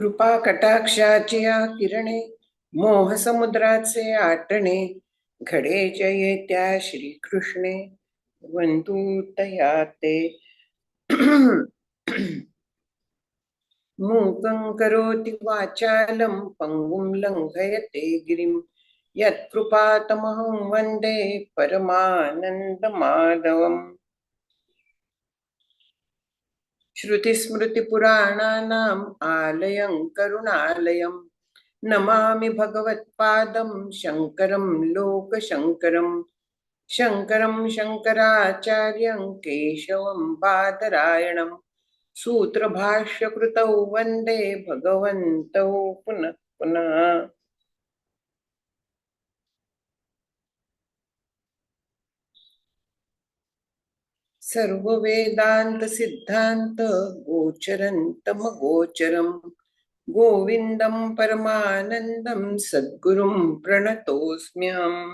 कृपा कटाक्षाची या किरणे मोह समुद्राचे आटणे घडे जये त्या श्रीकृष्णे वंदू तया ते मूकं करोति वाचालं पंगुं लंघयते गिरिं यत्कृपातमहं वन्दे परमानन्दमाधवम् श्रुतिस्मृतिपुराणानाम् आलयं करुणालयं नमामि भगवत्पादं शङ्करं लोकशङ्करं शङ्करं शङ्कराचार्यं केशवं बादरायणं सूत्रभाष्यकृतौ वन्दे भगवन्तौ पुनः पुनः। सर्ववेदान्त सिद्धान्त गोचरन्तमगोचरं गोविन्दं परमानन्दं सद्गुरुं प्रणतोऽस्म्यहम्।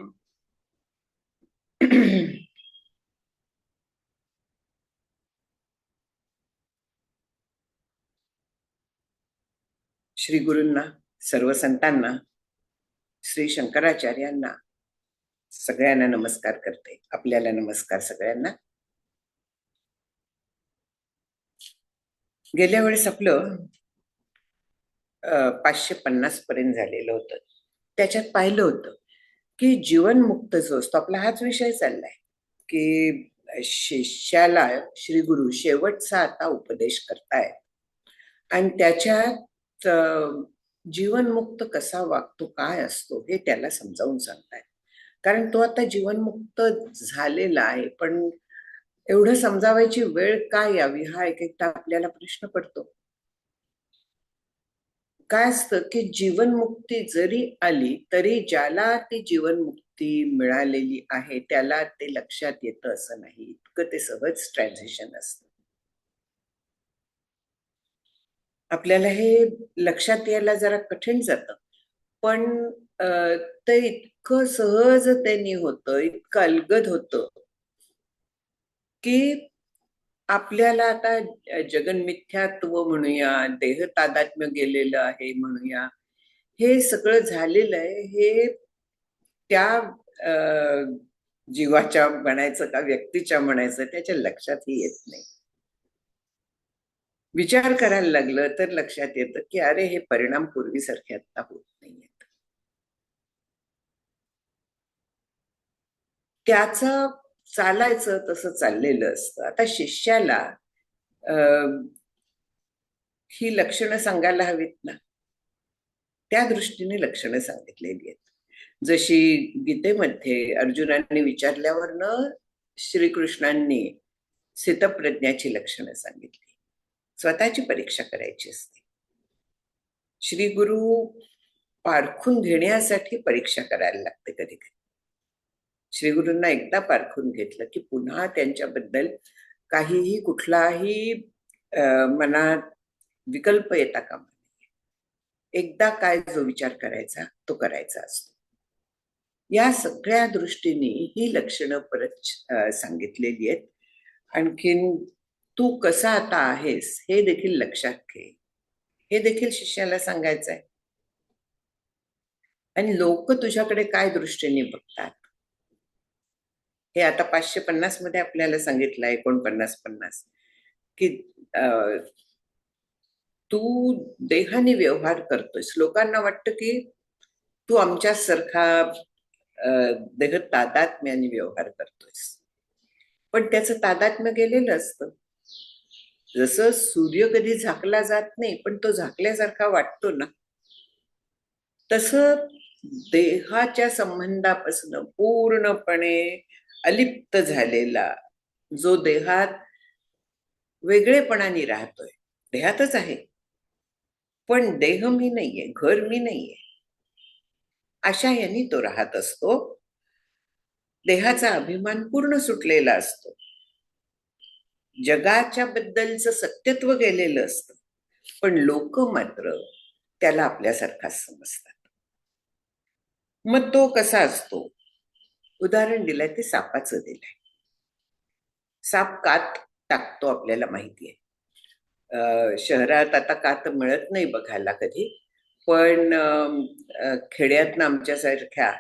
श्री गुरूंना, सर्व संतांना, श्री शंकराचार्यांना सगळ्यांना नमस्कार करते. आपल्याला नमस्कार सगळ्यांना. गेल्या वेळेस आपलं 550 पर्यंत झालेलं होतं. त्याच्यात पाहिलं होतं की जीवनमुक्त जो असतो, आपला हाच विषय चाललाय की शिष्याला श्री गुरु शेवटचा आता उपदेश करतायत आणि त्याच्यात जीवनमुक्त कसा वागतो, काय असतो हे त्याला समजावून सांगतायत. कारण तो आता जीवनमुक्त झालेला आहे, पण एवढं समजावायची वेळ काय यावी हा एक एकदा आपल्याला प्रश्न पडतो. काय असतं की जीवनमुक्ती जरी आली तरी ज्याला ती जीवनमुक्ती मिळालेली आहे त्याला ते लक्षात येतं असं नाही. इतकं ते सहज ट्रान्झिशन असतं. आपल्याला हे लक्षात यायला जरा कठीण जातं, पण ते इतकं सहज त्यांनी होतं, इतकं अलगद होतं की आपल्याला आता जगन्मिथ्यात्व म्हणूया, देह तादात्म्य गेलेलं आहे म्हणूया, हे सगळं झालेलं आहे हे त्या जीवाच्या म्हणायचं का व्यक्तीच्या म्हणायचं त्याच्या लक्षातही येत नाही. विचार करायला लागलं तर लक्षात येतं की अरे हे परिणाम पूर्वीसारखे आता होत नाहीयेत. त्याचं चालायचं तसं चाललेलं असतं. आता शिष्याला ही लक्षणं सांगायला हवीत ना, त्या दृष्टीने लक्षणं सांगितलेली आहेत. जशी गीतेमध्ये अर्जुनाने विचारल्यावरनं श्रीकृष्णांनी स्थितप्रज्ञाची लक्षणं सांगितली. स्वतःची परीक्षा करायची असते. श्री गुरु पारखून घेण्यासाठी परीक्षा करायला लागते कधी कधी. श्री गुरूंना एकदा पारखून घेतलं की पुन्हा त्यांच्याबद्दल काहीही कुठलाही मनात विकल्प येता कामा नये. एकदा काय जो विचार करायचा तो करायचा असतो. या सगळ्या दृष्टीने ही लक्षणं परत सांगितलेली आहेत. आणखीन तू कसा आता आहेस हे देखील लक्षात घे, हे देखील शिष्याला सांगायचं आहे. आणि लोक तुझ्याकडे काय दृष्टीने बघतात हे आता 550 मध्ये आपल्याला सांगितलंय, 49-50 की तू देहाने व्यवहार करतोयस. लोकांना वाटतं की तू आमच्यासारखा देह तादात्म्याने व्यवहार करतोयस, पण त्याचं तादात्म्य गेलेलं असतं. जसं सूर्य कधी झाकला जात नाही पण तो झाकल्यासारखा वाटतो ना, तसं देहाच्या संबंधापासून पूर्णपणे अलिप्त झालेला जो देहात वेगळेपणाने राहतोय, देहातच आहे पण देह मी नाहीये, घर मी नाहीये, अशा यांनी तो राहत असतो. देहाचा अभिमान पूर्ण सुटलेला असतो. जगाच्या बद्दलचं सत्यत्व गेलेलं असतं, पण लोक मात्र त्याला आपल्यासारखाच समजतात. मग तो कसा असतो? उदाहरण दिलंय ते सापाचं दिलंय. साप कात टाकतो आपल्याला माहिती आहे, शहरात आता का तर मिळत नाही बघायला कधी, पण खेड्यातनं आमच्यासारख्या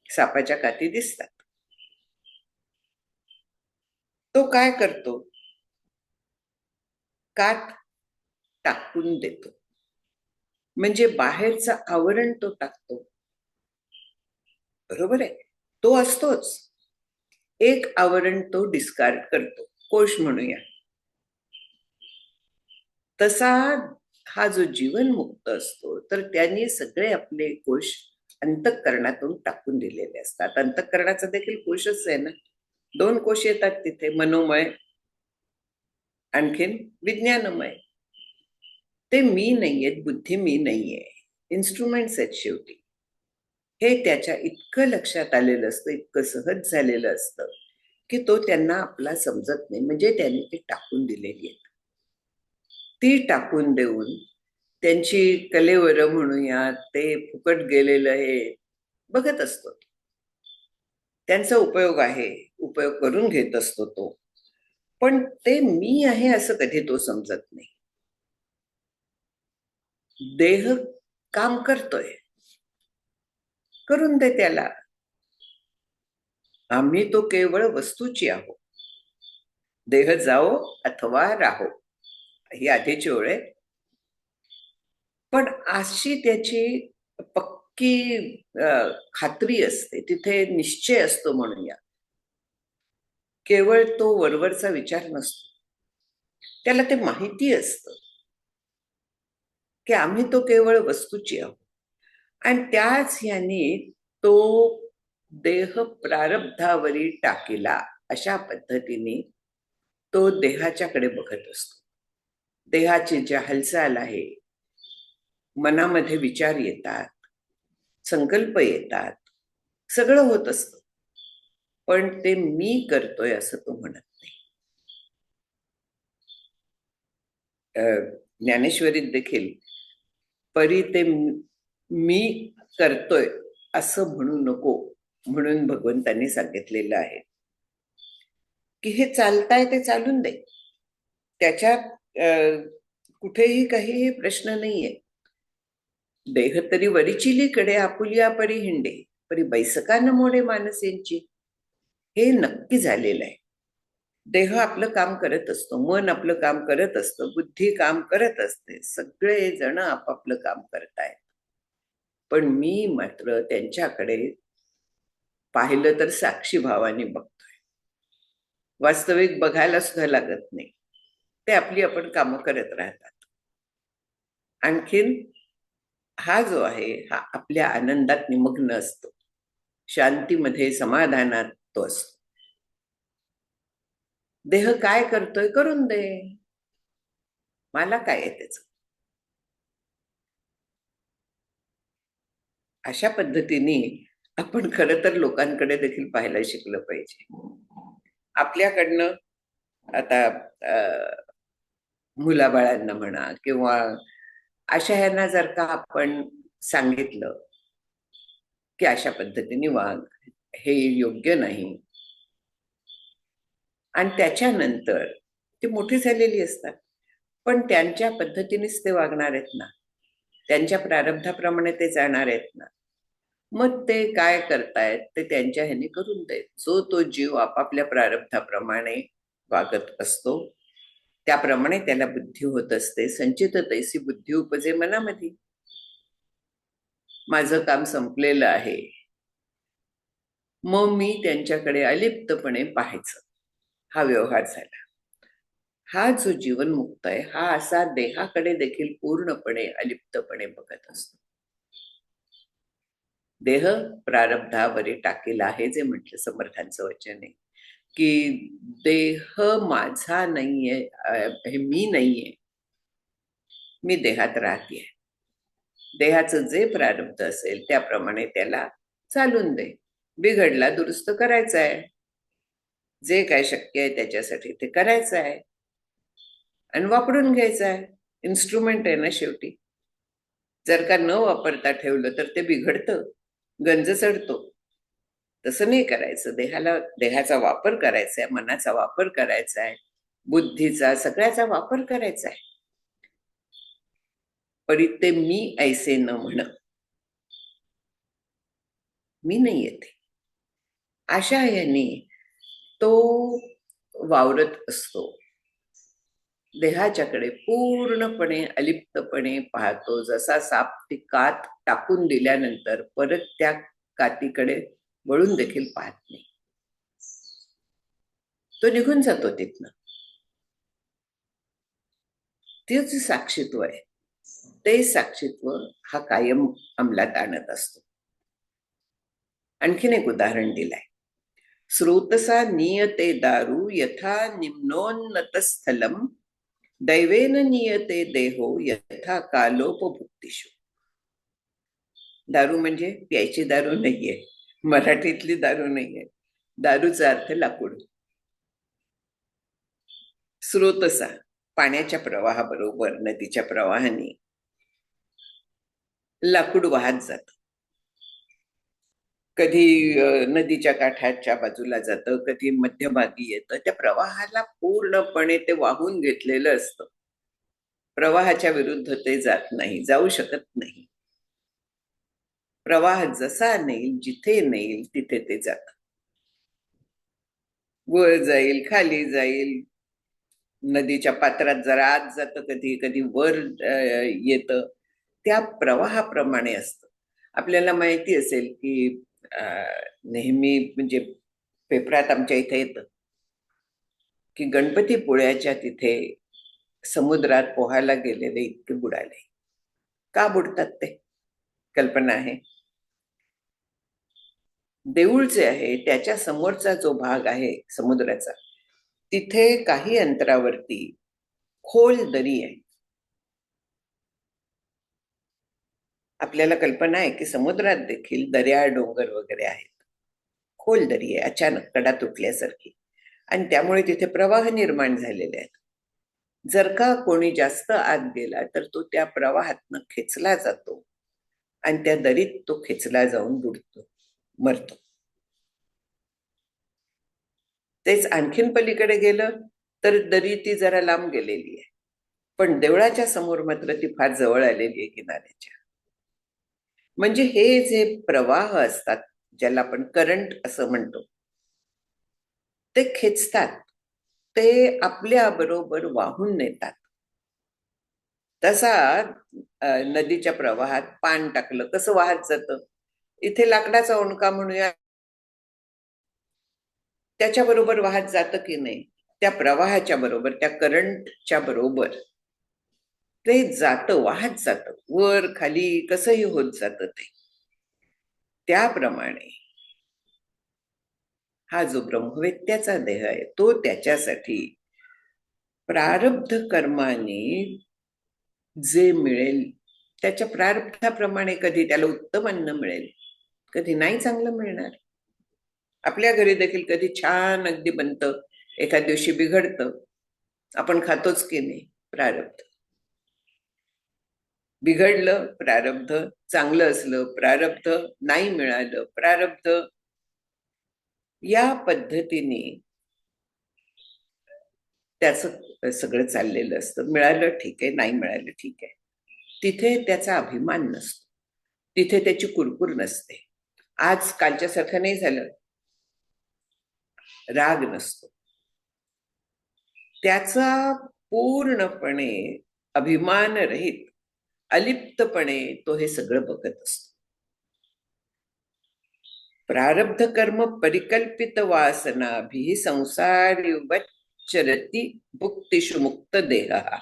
सापाच्या काती दिसतात. तो काय करतो, कात टाकून देतो, म्हणजे बाहेरचं आवरण तो टाकतो. बरोबर आहे, तो असतोच. एक आवरण तो डिस्कार्ड करतो, कोश म्हणूया. तसा हा जो जीवनमुक्त असतो तर त्यांनी सगळे आपले कोश अंतःकरणातून टाकून दिलेले असतात. अंतःकरणाचा देखील कोशच आहे ना. 2 कोश येतात तिथे, मनोमय आणखीन विज्ञानमय. ते मी नाहीयेत, बुद्धी मी नाहीये, इन्स्ट्रुमेंट्स आहेत शेवटी. हे त्याच्या इतकं लक्षात आलेलं असतं, इतकं सहज झालेलं असतं की तो त्यांना आपला समजत नाही, म्हणजे त्यांनी ती टाकून दिलेली आहे. ती टाकून देऊन त्यांची कलेवर म्हणूया ते फुकट गेलेलं हे बघत असतो. त्यांचा उपयोग आहे, उपयोग करून घेत असतो तो, पण ते मी आहे असं कधी तो समजत नाही. देह काम करतोय, करून दे त्याला. आम्ही तो केवळ वस्तूची आहोत. देह जाओ अथवा राहो, ही आधीची ओळ आहे. पण अशी त्याची पक्की खात्री असते, तिथे निश्चय असतो म्हणूया. केवळ तो वरवरचा विचार नसतो, त्याला ते माहिती असतं की आम्ही तो केवळ वस्तूची आहोत. आणि त्याच याने तो देह प्रारब्धावरी टाकीला, अशा पद्धतीने तो देहाच्याकडे बघत असतो. देहाची ज्या हालचाल आहे, मनामध्ये विचार येतात, संकल्प येतात, सगळं होत असतं, पण ते मी करतोय असं तो म्हणत नाही. ज्ञानेश्वरीत देखील परी ते मी करतोय असं म्हणू नको म्हणून भगवंतांनी सांगितलेलं आहे की हे चालताय ते चालून दे, त्याच्यात कुठेही काही प्रश्न नाहीये. देह तरी वरिचिलीकडे आपुलिया परी हिंडे, परी बैसका न मोडे मानसेंची. हे नक्की झालेलं आहे. देह आपलं काम करत असतो, मन आपलं काम करत असतं, बुद्धी काम करत असते, सगळे जण आपापलं काम करतायत. पण मी मात्र त्यांच्याकडे पाहिलं तर साक्षी भावाने बघतोय. वास्तविक बघायला सुद्धा लागत नाही, ते आपली आपण कामं करत राहतात. आणखीन हा जो आहे हा आपल्या आनंदात निमग्न असतो, शांतीमध्ये, समाधानात तो असतो. देह काय करतोय करून दे, मला काय आहे त्याचं. अशा पद्धतीने आपण खरं तर लोकांकडे देखील पाहायला शिकलं पाहिजे. आपल्याकडनं आता मुलाबाळांना म्हणा किंवा अशा ह्यांना जर का आपण सांगितलं की अशा पद्धतीने वाग, हे योग्य नाही, आणि त्याच्यानंतर ती मोठी झालेली असतात, पण त्यांच्या पद्धतीनेच ते वागणार आहेत ना, त्यांच्या प्रारब्धाप्रमाणे ते जाणार आहेत ना. मग ते काय करतायत ते त्यांच्या ह्याने करून देत. जो तो जीव आपापल्या प्रारब्धाप्रमाणे वागत असतो, त्याप्रमाणे त्याला बुद्धी होत असते. संचित तैसी बुद्धी उपजे मनामध्ये. माझं काम संपलेलं आहे, मग मी त्यांच्याकडे अलिप्तपणे पाहायचं, हा व्यवहार झाला. हा जो जीवनमुक्त आहे हा असा देहाकडे देखील पूर्णपणे अलिप्तपणे बघत असतो. देह प्रारब्धावरी टाकेला आहे, जे म्हटलं समर्थांचं वचन आहे की देह माझा नाहीये, हे मी नाहीये, मी देहात राहते. देहाचं जे प्रारब्ध असेल त्याप्रमाणे त्याला चालून दे. बिघडला दुरुस्त करायचा आहे, जे काय शक्य आहे त्याच्यासाठी ते करायचं आहे आणि वापरून घ्यायचं आहे. इन्स्ट्रुमेंट आहे ना शेवटी. जर का न वापरता ठेवलं तर ते बिघडतं, गंज चढतो. तसं नाही करायचं. देहाचा वापर करायचा आहे, मनाचा वापर करायचा आहे, बुद्धीचा, सगळ्याचा वापर करायचा आहे. परी ते मी ऐसे न म्हण, मी नाही येते, अशा याने तो वावरत असतो. देहाच्याकडे पूर्णपणे अलिप्तपणे पाहतो. जसा साप ती कात टाकून दिल्यानंतर परत त्या कातीकडे वळून देखील पाहत नाही, तो निघून जातो तिथनं. तेच साक्षीत्व आहे. ते साक्षीत्व हा कायम अंमलात आणत असतो. आणखीन एक उदाहरण दिलंय. स्रोतसा नीयते दारू यथा निम्नोन्नत स्थलम, दैवेन नियते देहो यथा कालोपभुक्तिषु. दारू म्हणजे प्यायची दारू नाहीये, मराठीतली दारू नाहीये. दारूचा अर्थ लाकूड. स्रोतसा पाण्याच्या प्रवाहाबरोबर नदीच्या प्रवाहाने लाकूड वाहत जात. कधी नदीच्या काठाच्या बाजूला जातं, कधी मध्यभागी येतं. त्या प्रवाहाला पूर्णपणे ते वाहून घेतलेलं असतं. प्रवाहाच्या विरुद्ध ते जात नाही, जाऊ शकत नाही. प्रवाह जसा नेईल, जिथे नेईल तिथे ते जात. वर जाईल, खाली जाईल, नदीच्या पात्रात जरा आत जातं, कधी कधी वर येतं. त्या प्रवाहाप्रमाणे असतं. आपल्याला माहिती असेल की नेहमी म्हणजे पेपरात आमच्या इथे येतं की गणपतीपुळ्याच्या तिथे समुद्रात पोहायला गेलेले इतके बुडाले. का बुडतात ते? कल्पना आहे? देऊळ जे आहे त्याच्या समोरचा जो भाग आहे समुद्राचा, तिथे काही अंतरावरती खोल दरी आहे. आपल्याला कल्पना आहे की समुद्रात देखील दर्या डोंगर वगैरे आहेत. खोल दरी आहे, अचानक कडा तुटल्यासारखी, आणि त्यामुळे तिथे प्रवाह निर्माण झालेले आहेत. जर का कोणी जास्त आत गेला तर तो त्या प्रवाहातनं खेचला जातो आणि त्या दरीत तो खेचला जाऊन बुडतो, मरतो. तेच आणखीन पलीकडे गेलं तर दरी ती जरा लांब गेलेली आहे, पण देवळाच्या समोर मात्र ती फार जवळ आलेली आहे किनाऱ्याच्या. म्हणजे हे जे प्रवाह असतात, ज्याला आपण करंट असं म्हणतो, ते खेचतात, ते आपल्या बरोबर वाहून नेतात. तसा नदीच्या प्रवाहात पान टाकलं कसं वाहत जातं, इथे लाकडाचा ओंडका म्हणूया, त्याच्या बरोबर वाहत जातं की नाही? त्या प्रवाहाच्या बरोबर, त्या करंटच्या बरोबर ते जातं, वाहत जातं, वर खाली कसंही होत जातं ते. त्याप्रमाणे हा जो ब्रह्मवेत्त्याचा देह आहे तो त्याच्यासाठी प्रारब्ध कर्माने जे मिळेल त्याच्या प्रारब्धाप्रमाणे कधी त्याला उत्तम अन्न मिळेल, कधी नाही चांगलं मिळणार. आपल्या घरी देखील कधी छान अगदी बनतं, एखाद दिवशी बिघडतं, आपण खातोच की नाही. प्रारब्ध. बिघडलं प्रारब्ध, चांगलं असलं प्रारब्ध, नाही मिळालं प्रारब्ध. या पद्धतीने त्याचं सगळं चाललेलं असतं. मिळालं ठीक आहे, नाही मिळालं ठीक आहे. तिथे त्याचा अभिमान नसतो, तिथे त्याची कुरकुर नसते. आज कालच्या सारखं नाही झालं, राग नसतो. त्याचा पूर्णपणे अभिमान रहित अलिप्तपणे तो हे सगळं बघत असतो. प्रारब्ध कर्म परिकल्पित वासनाभिः संसारिवच्चरति भुक्तिषु मुक्त देहः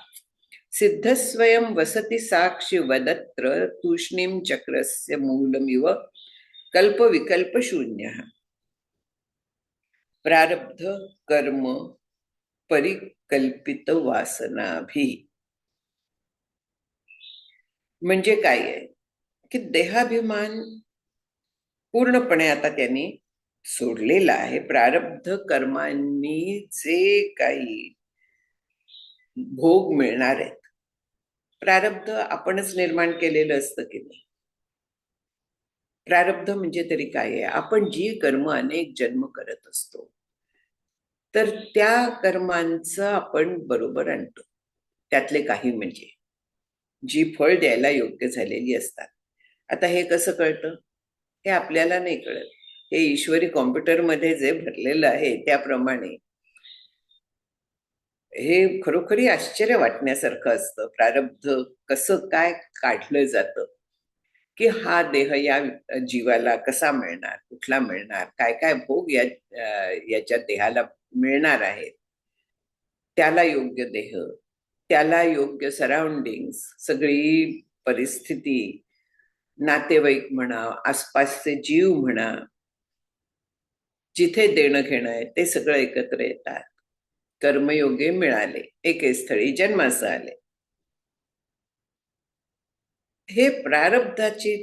सिद्धस्वयं वसति साक्षि वदत्र तूष्णीं चक्रस्य मूलमिव कल्प विकल्प शून्यः. प्रारब्ध कर्म परिकल्पित वासनाभिः म्हणजे काय आहे की देहाभिमान पूर्णपणे आता त्यांनी सोडलेला आहे. प्रारब्ध कर्मांनी जे काही भोग मिळणार आहेत, प्रारब्ध आपणच निर्माण केलेलं असतं की नाही. प्रारब्ध म्हणजे तरी काय आहे? आपण जी कर्म अनेक जन्म करत असतो तर त्या कर्मांचं आपण बरोबर आणतो. त्यातले काही म्हणजे जी फळ द्यायला योग्य झालेली असतात. आता हे कसं कळतं? हे आपल्याला नाही कळत. हे ईश्वरी कॉम्प्युटरमध्ये जे भरलेलं आहे त्याप्रमाणे हे खरोखरी आश्चर्य वाटण्यासारखं असतं. प्रारब्ध कसं काय काढलं जातं, की हा देह या जीवाला कसा मिळणार, कुठला मिळणार, काय काय भोग याच्या देहाला मिळणार आहेत, त्याला योग्य देह, त्याला योग्य सराउंडिंग्स, सगळी परिस्थिती, नातेवाईक म्हणा, आसपासचे जीव म्हणा, जिथे देणं घेणं आहे ते सगळं एकत्र येतात. कर्मयोगे मिळाले, एके स्थळी जन्मास आले. हे प्रारब्धाची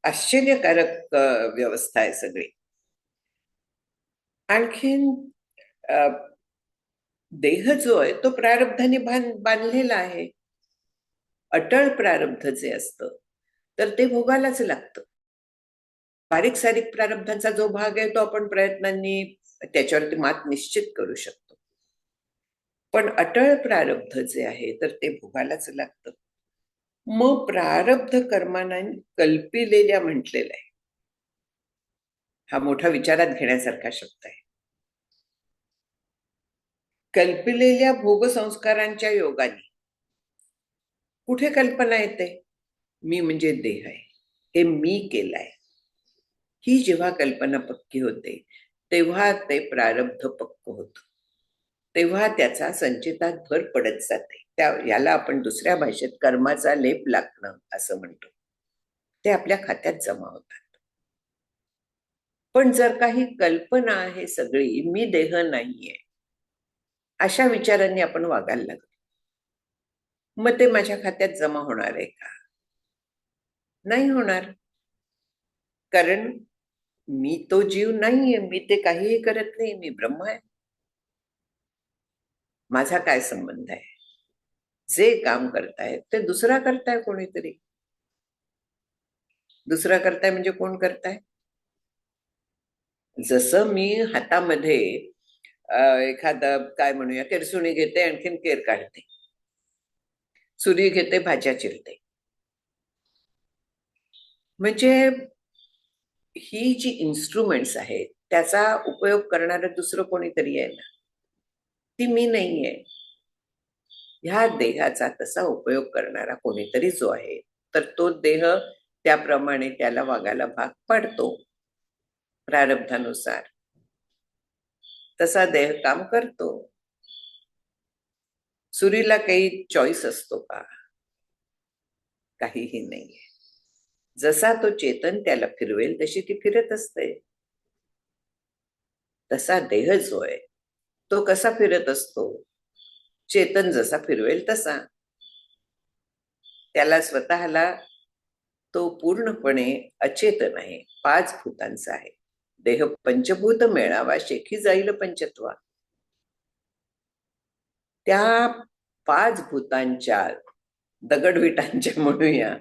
आश्चर्यकारक व्यवस्था आहे सगळी. आणखीन देह जो आहे तो प्रारब्धाने बांधलेला आहे. अटळ प्रारब्ध जे असतं तर ते भोगायलाच लागतं. बारीक सारीक प्रारब्धांचा जो भाग आहे तो आपण प्रयत्नांनी त्याच्यावरती मात निश्चित करू शकतो. पण अटळ प्रारब्ध जे आहे तर ते भोगायलाच लागतं. मग प्रारब्ध कर्मांना कल्पिलेल्या म्हटलेलं आहे. हा मोठा विचारात घेण्यासारखा शब्द आहे. कल्पिलेल्या भोगसंस्कारांच्या योगाने कुठे कल्पना येते? मी म्हणजे देह आहे, हे मी केलंय, ही जेव्हा कल्पना पक्की होते तेव्हा ते प्रारब्ध पक्क होत. तेव्हा त्याचा संचितात भर पडत जाते. याला आपण दुसऱ्या भाषेत कर्माचा लेप लागणं असं म्हणतो. ते आपल्या खात्यात जमा होतात. पण जर काही कल्पना आहे सगळी, मी देह नाहीये, अशा विचारांनी आपण वागायला लागलो, मग ते माझ्या खात्यात जमा होणार आहे का? नाही होणार. कारण मी तो जीव नाहीये, मी ते काहीही करत नाही, मी ब्रह्म आहे. माझा काय संबंध आहे? जे काम करताय ते दुसरा करताय कोणीतरी. दुसरा करताय म्हणजे कोण करताय? जसं मी हातामध्ये एखादं काय म्हणूया केरसुणी घेते, आणखीन केर काढते, सुरी घेते, भाज्या चिरते, म्हणजे ही जी इन्स्ट्रुमेंट्स आहेत त्याचा उपयोग करणारं दुसरं कोणीतरी आहे ना, ती मी नाहीये. ह्या देहाचा तसा उपयोग करणारा कोणीतरी जो आहे तर तो देह त्याप्रमाणे त्याला वागायला भाग पाडतो प्रारब्धानुसार. तसा देह काम करतो. सुरीला काही चॉईस असतो का? काहीही नाहीये. जसा तो चेतन त्याला फिरवेल तशी ती फिरत असते. तसा देह जो आहे तो कसा फिरत असतो? चेतन जसा फिरवेल तसा. त्याला स्वतःला तो पूर्णपणे अचेतन आहे, 5 भूतांचा आहे. देह पंचभूत मेळावा शेखी जाईल पंचत्वा. त्या 5 भूतांच्या दगडविटांच्या म्हणूया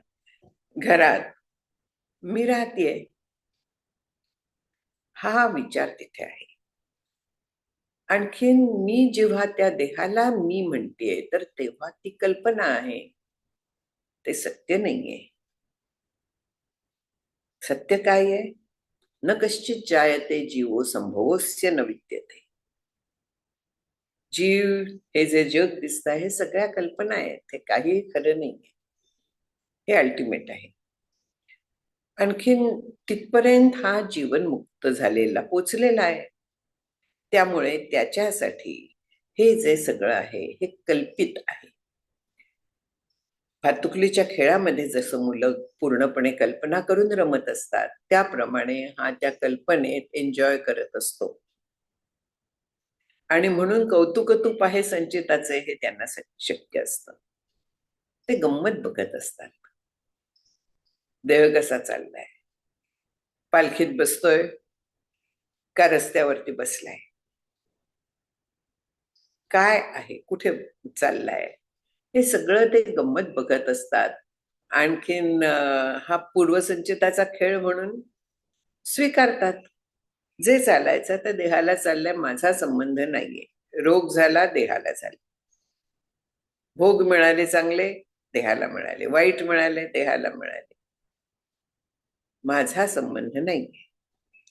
घरात मी राहतेय, हा विचार तिथे आहे. आणखीन मी जेव्हा त्या देहाला मी म्हणतेय तर तेव्हा ती कल्पना आहे, ते सत्य नाहीये. सत्य काय आहे? न कश्चित जायते जीवो संभवस्य न विद्यते. जीव हे जे जग दिसत आहे हे सगळ्या कल्पना आहेत, हे काही खरं नाहीये. हे अल्टिमेट आहे. आणखीन तिथपर्यंत हा जीवन मुक्त झालेला पोचलेला आहे. त्यामुळे त्याच्यासाठी हे जे सगळं आहे हे कल्पित आहे. भातुकलीच्या खेळामध्ये जसं मुलं पूर्णपणे कल्पना करून रमत असतात त्याप्रमाणे हा त्या कल्पनेत एन्जॉय करत असतो. आणि म्हणून कौतुकतूप आहे संचिताचे हे त्यांना शक्य असतं. ते गंमत बघत असतात. देह कसा चाललाय, पालखीत बसतोय का रस्त्यावरती बसलाय, काय आहे, कुठे चाललाय, हे सगळं ते गंमत बघत असतात. आणखीन हा पूर्वसंचिताचा खेळ म्हणून स्वीकारतात. जे चालायचं तर देहाला चाललंय, माझा संबंध नाहीये. रोग झाला देहाला झाला, भोग मिळाले चांगले, देहाला मिळाले, वाईट मिळाले देहाला मिळाले. माझा संबंध नाहीये,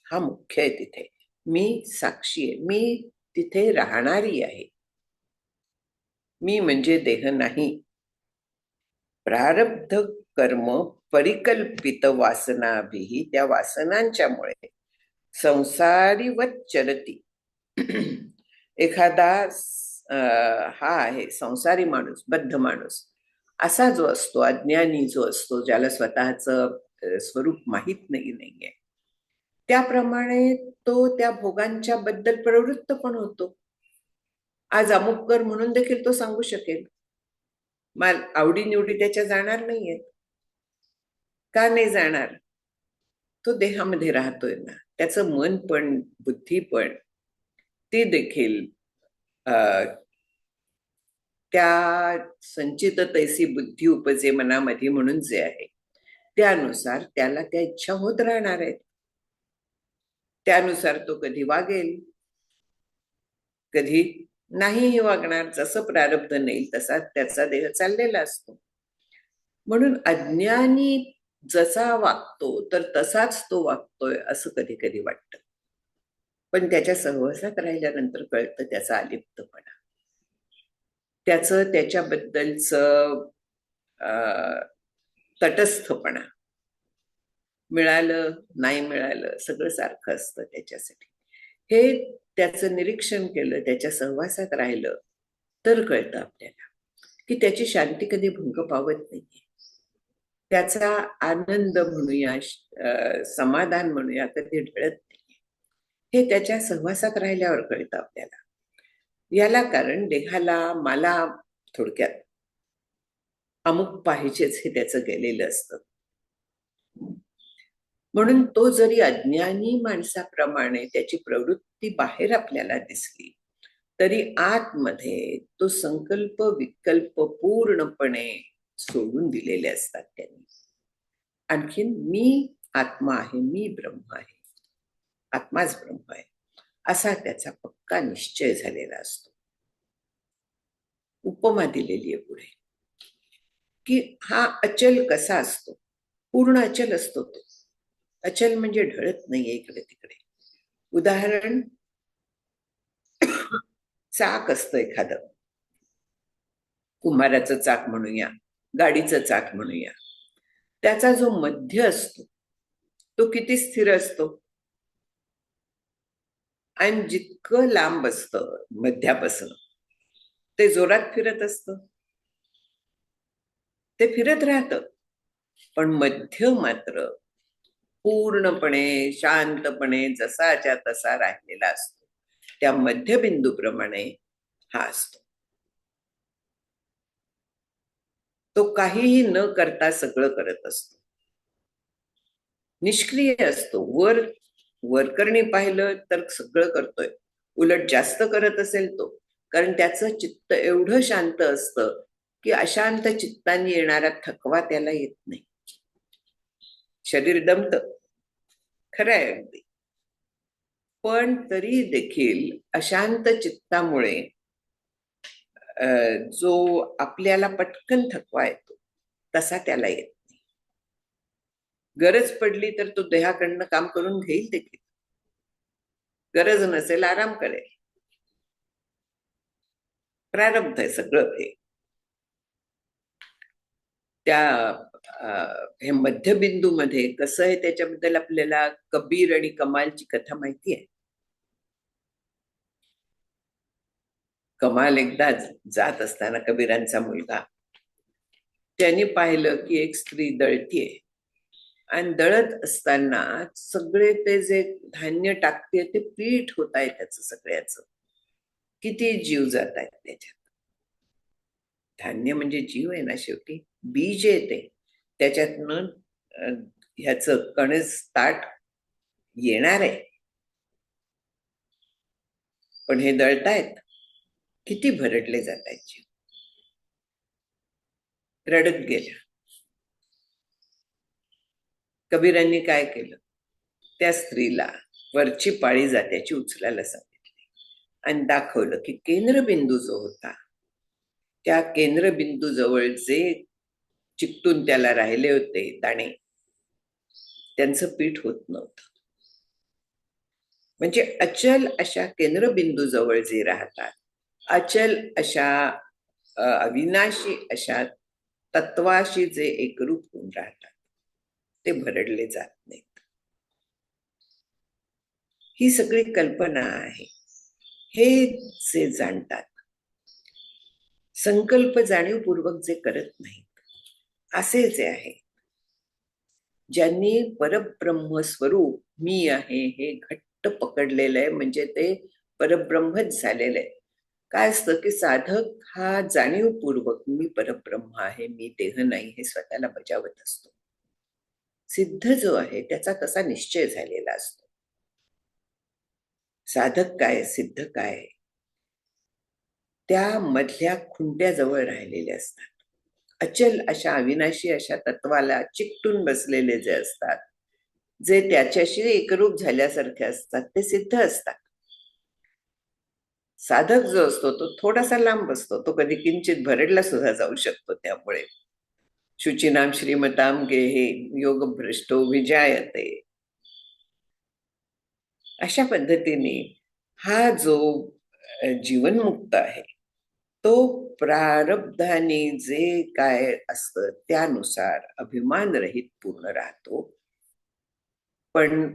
हा मुख्य आहे तिथे. मी साक्षी आहे, मी तिथे राहणारी आहे. मी म्हणजे देह नाही. प्रारब्ध कर्म परिकल्पित वासनाभिही, त्या वासनांच्यामुळे संसारीवत चरती. एखादा हा आहे संसारी माणूस, बद्ध माणूस असा जो असतो, अज्ञानी जो असतो, ज्याला स्वतःचं स्वरूप माहीत नाहीये, त्याप्रमाणे तो त्या भोगांच्या बद्दल प्रवृत्त पण होतो. आज अमुक कर म्हणून देखील तो सांगू शकेल. माल आवडीनिवडी त्याच्या जाणार नाहीयेत. का नाही जाणार? तो देहामध्ये राहतोय ना, त्याचं मन पण बुद्धी पण ती देखील त्या संचित तैसी बुद्धी उपजे मनामध्ये म्हणून जे आहे त्यानुसार त्याला त्या इच्छा होत राहणार आहेत. त्यानुसार तो कधी वागेल, कधी नाहीही वागणार. जसं प्रारब्ध नेईल तसा त्याचा देह चाललेला असतो. म्हणून अज्ञानी जसा वागतो तर तसाच तो वागतोय असं कधी कधी वाटतं. पण त्याच्या सहवासात राहिल्यानंतर कळतं त्याचा अलिप्तपणा, त्याचं त्याच्याबद्दलचं तटस्थपणा. मिळालं नाही मिळालं सगळं सारखं असतं त्याच्यासाठी. हे त्याचं निरीक्षण केलं, त्याच्या सहवासात राहिलं तर कळतं आपल्याला की त्याची शांती कधी भंग पावत नाहीये. त्याचा आनंद म्हणूया, समाधान म्हणूया, कधी ढळत नाहीये. हे त्याच्या सहवासात राहिल्यावर कळतं आपल्याला. याला कारण देहाला मला थोडक्यात अमुक पाहिजेच हे त्याचं गेलेलं असतं. म्हणून तो जरी अज्ञानी माणसाप्रमाणे त्याची प्रवृत्ती बाहेर आपल्याला दिसली तरी आतमध्ये तो संकल्प विकल्प पूर्णपणे सोडून दिलेले असतात त्यांनी. आणखीन मी आत्मा आहे, मी ब्रह्म आहे, आत्माच ब्रह्म आहे असा त्याचा पक्का निश्चय झालेला असतो. उपमा दिलेली आहे पुढे की हा अचल कसा असतो. पूर्ण अचल असतो तो. अचल म्हणजे ढळत नाहीये इकडे तिकडे. उदाहरण, चाक असतं एखादं, कुंभाराचं चाक म्हणूया, गाडीचं चाक म्हणूया. त्याचा जो मध्य असतो तो किती स्थिर असतो आणि जितकं लांब असतं मध्यापासून ते जोरात फिरत असतं, ते फिरत राहतं. पण मध्य मात्र पूर्णपणे शांतपणे जसाच्या तसा राहिलेला असतो. त्या मध्यबिंदूप्रमाणे हा असतो. तो काहीही न करता सगळं करत असतो, निष्क्रिय असतो. वरकरणी पाहिलं तर सगळं करतोय, उलट जास्त करत असेल तो, कारण त्याचं चित्त एवढं शांत असतं की अशांत चित्ताने येणारा थकवा त्याला येत नाही. शरीर दमतं, खरं आहे अगदी, पण तरी देखील अशांत चित्तामुळे जो आपल्याला पटकन थकवा येतो तसा त्याला येत नाही. गरज पडली तर तो देहाकडनं काम करून घेईल देखील, गरज नसेल आराम करेल. प्रारब्ध आहे सगळं हे. त्या हे मध्यबिंदू मध्ये कसं आहे त्याच्याबद्दल आपल्याला कबीर आणि कमालची कथा माहिती आहे. कमाल एकदा जात असताना, कबीरांचा मुलगा, त्यांनी पाहिलं की एक स्त्री दळतीये आणि दळत असताना सगळे ते जे धान्य टाकते ते पीठ होत आहे त्याचं सगळ्याचं. किती जीव जात आहेत त्याच्यात. धान्य म्हणजे जीव आहे ना शेवटी, बीज आहे ते. त्याच्यातनं ह्याचं कणस ताट येणार आहे. पण हे दळतायत, किती भरडले जात आहेत जीव. रडत गेल्या. कबीरांनी काय केलं, त्या स्त्रीला वरची पाळी जात्याची उचलायला सांगितली आणि दाखवलं की केंद्रबिंदू जो होता त्या केंद्रबिंदू जवळ जे चिकटून त्याला राहिले होते दाणे, त्यांचं पीठ होत नव्हतं. म्हणजे अचल अशा केंद्रबिंदूजवळ जे राहतात, अचल अशा अविनाशी अशा तत्वाशी जे एकरूप होऊन राहतात, ते भरडले जात नाहीत. ही सगळी कल्पना आहे. हे जे जाणतात, संकल्प जाणीवपूर्वक जे करत नाहीत, असे जे आहे, ज्यांनी परब्रह्म स्वरूप मी आहे हे घट्ट पकडलेलं आहे, म्हणजे ते परब्रह्मच झालेलं आहे. काय असतं की साधक हा जाणीवपूर्वक मी परब्रह्म आहे, मी देह नाही, हे स्वतःला बजावत असतो. सिद्ध जो आहे त्याचा तसा निश्चय झालेला असतो. साधक काय, सिद्ध काय, त्या मधल्या खुंट्याजवळ राहिलेले असतात. अचल अशा अविनाशी अशा तत्वाला चिकटून बसलेले जे असतात, जे त्याच्याशी एकरूप झाल्यासारखे असतात, ते सिद्ध असतात. साधक जो असतो तो थोडासा लांब असतो, तो कधी किंचित भरडला सुद्धा जाऊ शकतो. त्यामुळे शुचिनाम श्रीमताम गेहे योग भ्रष्टो विजायते, अशा पद्धतीने हा जो जीवनमुक्त आहे, तो प्रारब्धाने जे काय असतं त्यानुसार अभिमान रहित पूर्ण राहतो. पण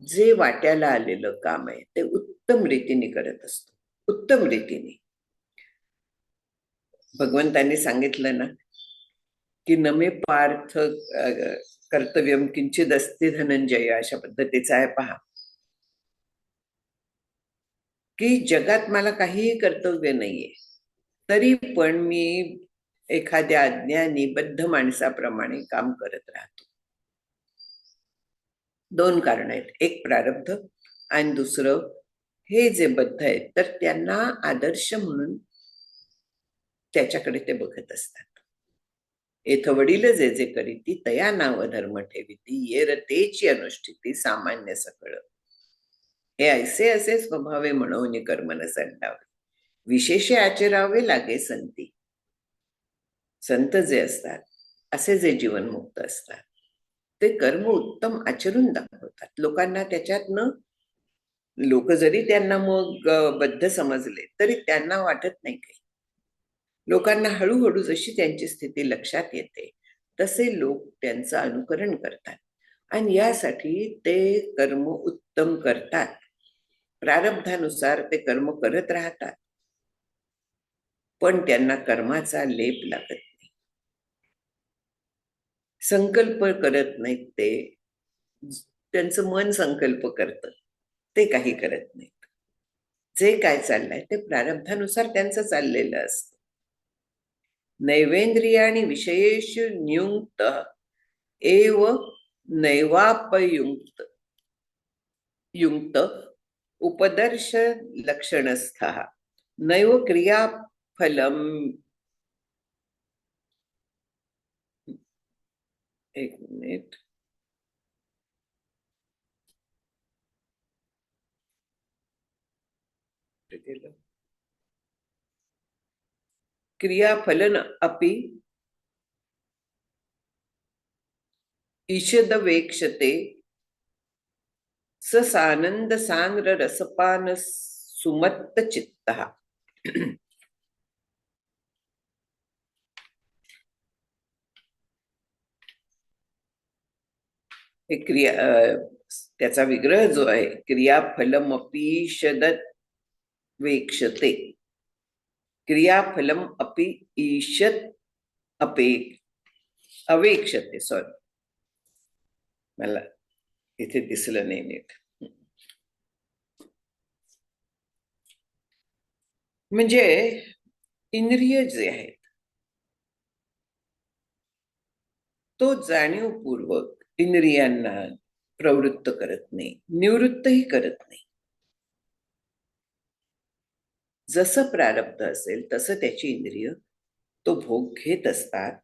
जे वाट्याला आलेलं काम आहे ते उत्तम रीतीने करत असतो. उत्तम रीतीने. भगवंतांनी सांगितलं ना की नमे पार्थ कर्तव्यम किंचित अस्ति धनंजय, अशा पद्धतीचं आहे पहा, की जगात मला काहीही कर्तव्य नाहीये, तरी पण मी एखाद्या अज्ञानी बद्ध माणसाप्रमाणे काम करत राहतो. दोन कारण आहेत, एक प्रारब्ध आणि दुसरं हे जे बद्ध आहेत तर त्यांना आदर्श म्हणून त्याच्याकडे ते बघत असतात. येथ वडील जे जे करीती तया नाव धर्म ठेविती, येर तेची अनुष्ठिती सामान्य सकळ. हे ऐसे असे स्वभावे म्हणून कर्म न संडावे, विशेषे आचरावे लागे संती. संत जे असतात, असे जे जीवनमुक्त असतात, ते कर्म उत्तम आचरून दाखवतात. लोकांना त्याच्यातनं, लोक जरी त्यांना मग बद्ध समजले तरी त्यांना वाटत नाही काही. लोकांना हळूहळू जशी त्यांची स्थिती लक्षात येते तसे लोक त्यांचं अनुकरण करतात आणि यासाठी ते कर्म उत्तम करतात. प्रारब्धानुसार ते कर्म करत राहतात, पण त्यांना कर्माचा लेप लागत नाही. संकल्प करत नाहीत ते, त्यांचं मन संकल्प करतं, ते काही करत नाहीत. जे काय चाललंय ते प्रारब्धानुसार त्यांचं चाललेलं असतं. नैवेंद्रियाणि विषयेषु नियुक्त एव नैवापयुक्त युक्त उपदर्श लक्षणस्थः नैव क्रियाफलम. एक मिनिट, क्रियाफलन अपि ईषदवेक्षते स सानंद सांद्र रसपान सुमत्त चित्तः. हे क्रिया, त्याचा विग्रह जो आहे, क्रियाफलम अपीषद वेक्षते, क्रियाफलम अपि ईषद अपे अवेक्षते. सॉरी, मला इथे दिसलं नाही नीट. म्हणजे इंद्रिय जे आहेत तो जाणीवपूर्वक इंद्रियांना प्रवृत्त करत नाही, निवृत्तही करत नाही. जसं प्रारब्ध असेल तसं त्याची इंद्रिय तो भोग घेत असतात.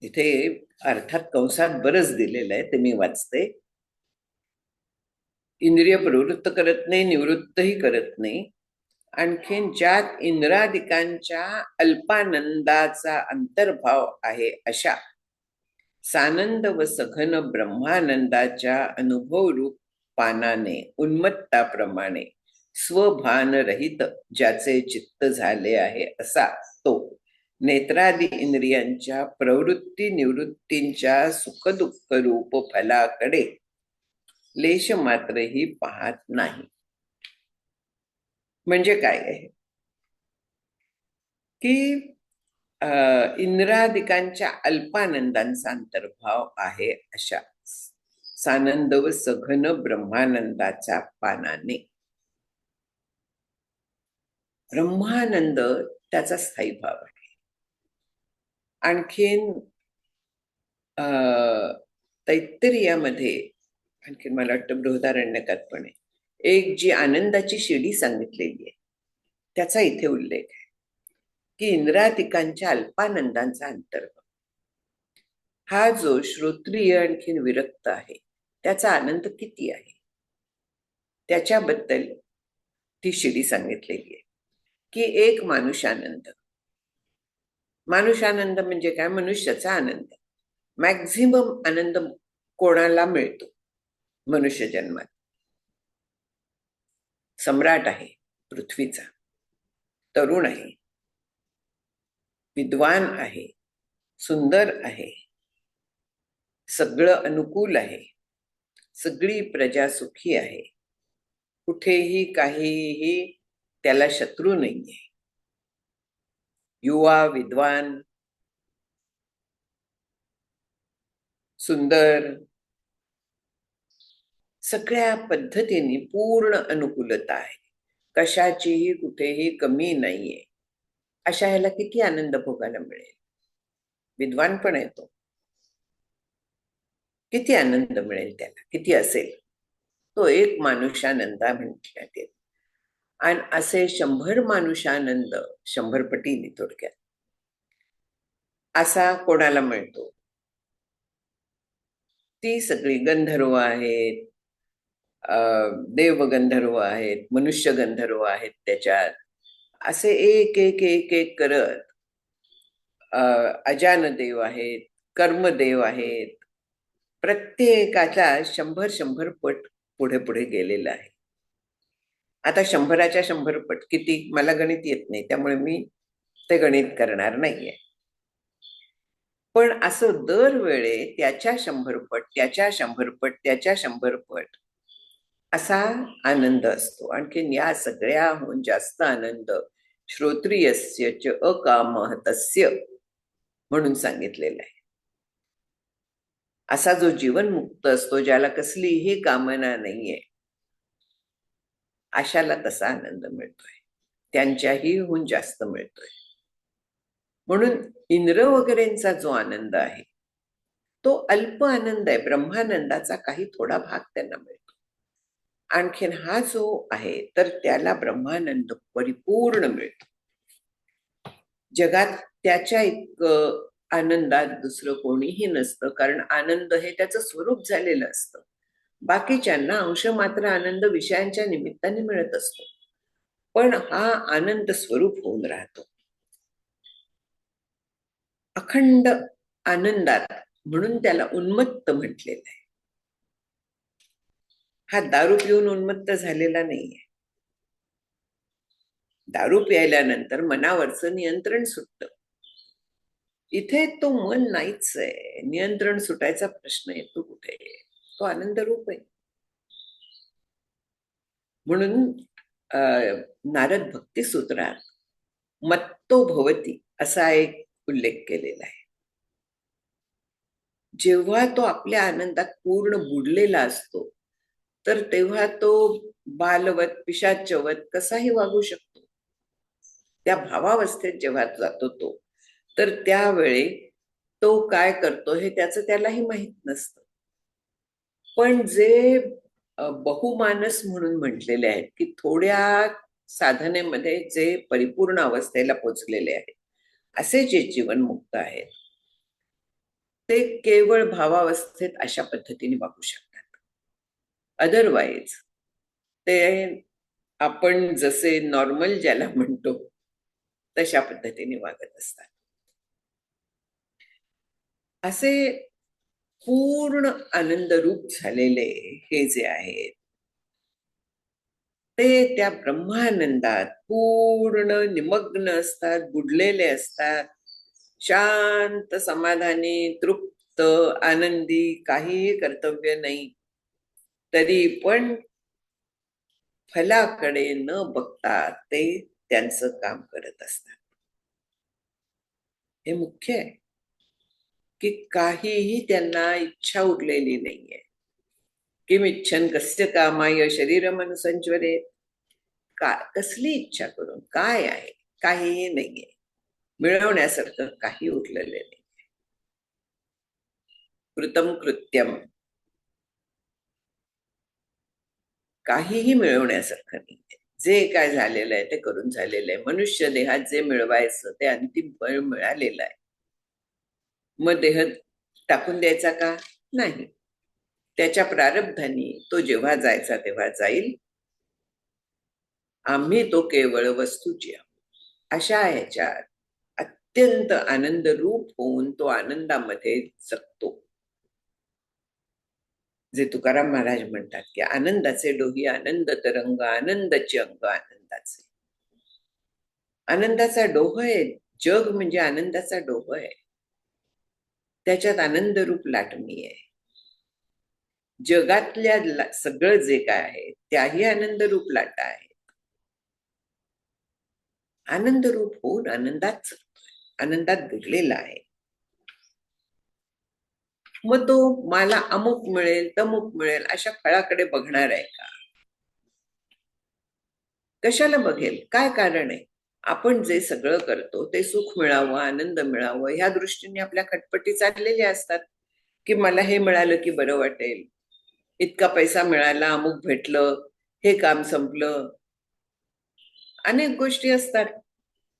इथे अर्थात कंसात बरंच दिलेलं आहे, ते मी वाचते. इंद्रिय प्रवृत्त करत नाही, निवृत्तही करत नाही. आणखीन ज्यात इंद्रादिकांच्या अल्पानंदाचा अंतर्भाव आहे अशा सानंद व सघन ब्रह्मानंदाच्या अनुभवरूप पानाने उन्मत्ताप्रमाणे स्वभानरहित ज्याचे चित्त झाले आहे असा तो नेत्रादी इंद्रियांच्या प्रवृत्ती निवृत्तींच्या सुखदुःख रूप फलाकडे लेश मात्रही पाहत नाही. म्हणजे काय आहे की इंद्रादिकांच्या अल्पानंदांचा अंतर्भाव आहे अशा सानंद व सघन ब्रह्मानंदाच्या पानाने. ब्रह्मानंद त्याचा स्थायी भाव आहे. आणखीन तैत्तरीयामध्ये आणखीन मला वाटतं बृहदारण्यकात पण आहे एक जी आनंदाची शिडी सांगितलेली आहे त्याचा इथे उल्लेख आहे की इंद्रादिकांच्या अल्पानंदांचा अंतर्भाव हा जो श्रोत्रिय आणखीन विरक्त आहे त्याचा आनंद किती आहे त्याच्याबद्दल ती शिडी सांगितलेली आहे की एक मानुषानंद. मानुषानंद म्हणजे काय? मनुष्याचा आनंद. मॅक्झिमम आनंद कोणाला मिळतो मनुष्य जन्मात? सम्राट आहे पृथ्वीचा, तरुण आहे, विद्वान आहे, सुंदर आहे, सगळं अनुकूल आहे, सगळी प्रजा सुखी आहे, कुठेही काहीही त्याला शत्रू नाहीये, युवा, विद्वान, सुंदर, सगळ्या पद्धतीने पूर्ण अनुकूलता आहे, कशाचीही कुठेही कमी नाहीये. अशा ह्याला किती आनंद भोगायला मिळेल? विद्वान पण आहे तो, किती आनंद मिळेल त्याला? किती असेल? तो एक मानुषानंदा म्हटल्यात येतो. आणि असे 100 मानुषानंद 100 पटीने थोडक्यात असा कोणाला मिळतो? ती सगळी गंधर्व आहेत, देवगंधर्व आहेत, मनुष्य गंधर्व आहेत, त्याच्यात असे एक एक एक एक करत अजानदेव आहेत, कर्मदेव आहेत, प्रत्येकाचा 100 पट पुढे पुढे गेलेला आहे. आता 100च्या 100 पट किती? मला गणित येत नाही त्यामुळे मी ते गणित करणार नाहीये. पण असं दरवेळे त्याच्या 100 पट, त्याच्या 100 पट, त्याच्या 100 पट असा आनंद असतो. आणखीन या सगळ्याहून जास्त आनंद श्रोत्रियस्य च अकामहतस्य म्हणून सांगितलेला आहे. असा जो जीवनमुक्त असतो, ज्याला कसलीही कामना नाहीये, अशाला तसा आनंद मिळतोय, त्यांच्याहीहून जास्त मिळतोय. म्हणून इंद्र वगैरेंचा जो आनंद आहे तो अल्प आनंद आहे, ब्रह्मानंदाचा काही थोडा भाग त्यांना मिळतो. आणखीन हा जो आहे तर त्याला ब्रह्मानंद परिपूर्ण मिळतो. जगात त्याच्या इतकं आनंदात दुसरं कोणीही नसतं, कारण आनंद हे त्याचं स्वरूप झालेलं असतं. बाकीच्यांना अंश मात्र आनंद विषयांच्या निमित्ताने मिळत असतो, पण हा आनंद स्वरूप होऊन राहतो अखंड आनंदात. म्हणून त्याला उन्मत्त म्हटलेलं आहे. हा दारू पिऊन उन्मत्त झालेला नाहीये. दारू प्यायल्यानंतर मनावरचं नियंत्रण सुटतं. इथे तो मन नाहीच आहे, नियंत्रण सुटायचा प्रश्न येतो कुठे? तो आनंद रूप आहे. म्हणून नारद भक्ती सूत्रात मत्तो भवती असा एक उल्लेख केलेला आहे. जेव्हा तो आपल्या आनंदात पूर्ण बुडलेला असतो तर तेव्हा तो बालवत पिशाचवत कसाही वागू शकतो. त्या भावावस्थेत जेव्हा जातो तो, तर त्यावेळी तो काय करतो हे त्याचं त्यालाही माहित नसतं. पण जे बहुमानस म्हणून म्हटलेले आहेत की थोड्या साधनेमध्ये जे परिपूर्ण अवस्थेला पोचलेले आहेत, असे जे जीवनमुक्त आहेत ते केवळ भावावस्थेत अशा पद्धतीने वागू शकतात. अदरवाईज ते आपण जसे नॉर्मल ज्याला म्हणतो तशा पद्धतीने वागत असतात. असे पूर्ण आनंदरूप झालेले हे जे आहेत ते त्या ब्रह्मानंदात पूर्ण निमग्न असतात, बुडलेले असतात, शांत, समाधानी, तृप्त, आनंदी, काहीही कर्तव्य नाही, तरी पण फलाकडे न बघता ते त्यांचं काम करत असतात. हे मुख्य आहे की काहीही त्यांना इच्छा उरलेली नाहीये. किमिच्छन् कस्य कामाय शरीरमन संज्वरे. कसली इच्छा करून काय आहे? काहीही नाहीये. मिळवण्यासारखं काही उरलेलं नाही. कृतम कृत्यम, काहीही मिळवण्यासारखं नाहीये. जे काय झालेलं आहे ते करून झालेलं आहे. मनुष्य देहात जे मिळवायचं ते अंतिम फळ मिळालेलं आहे. मग देह टाकून द्यायचा का? नाही. त्याच्या प्रारब्धाने तो जेव्हा जायचा तेव्हा जाईल. आम्ही तो केवळ वस्तूची आहोत. अशा ह्याच्यात अत्यंत आनंद रूप होऊन तो आनंदामध्ये जगतो. जे तुकाराम महाराज म्हणतात की आनंदाचे डोही आनंद तरंग, आनंदाचे अंग आनंदाचे. आनंदाचा डोह आहे. जग म्हणजे आनंदाचा डोह आहे. त्याच्यात आनंद रूप लाटणी आहे. जगातल्या सगळं जे काय आहे त्याही आनंद रूप लाटा आहे. आनंद रूप होऊन आनंदात आनंदात बुडलेला आहे. मग तो मला अमुक मिळेल तमुक मिळेल अशा फळाकडे बघणार आहे का? कशाला बघेल? काय कारण आहे? आपण जे सगळं करतो ते सुख मिळावं, आनंद मिळावं ह्या दृष्टीने आपल्या खटपटी चाललेल्या असतात की मला हे मिळालं की बरं वाटेल, इतका पैसा मिळाला, अमुक भेटलं, हे काम संपलं. अनेक गोष्टी असतात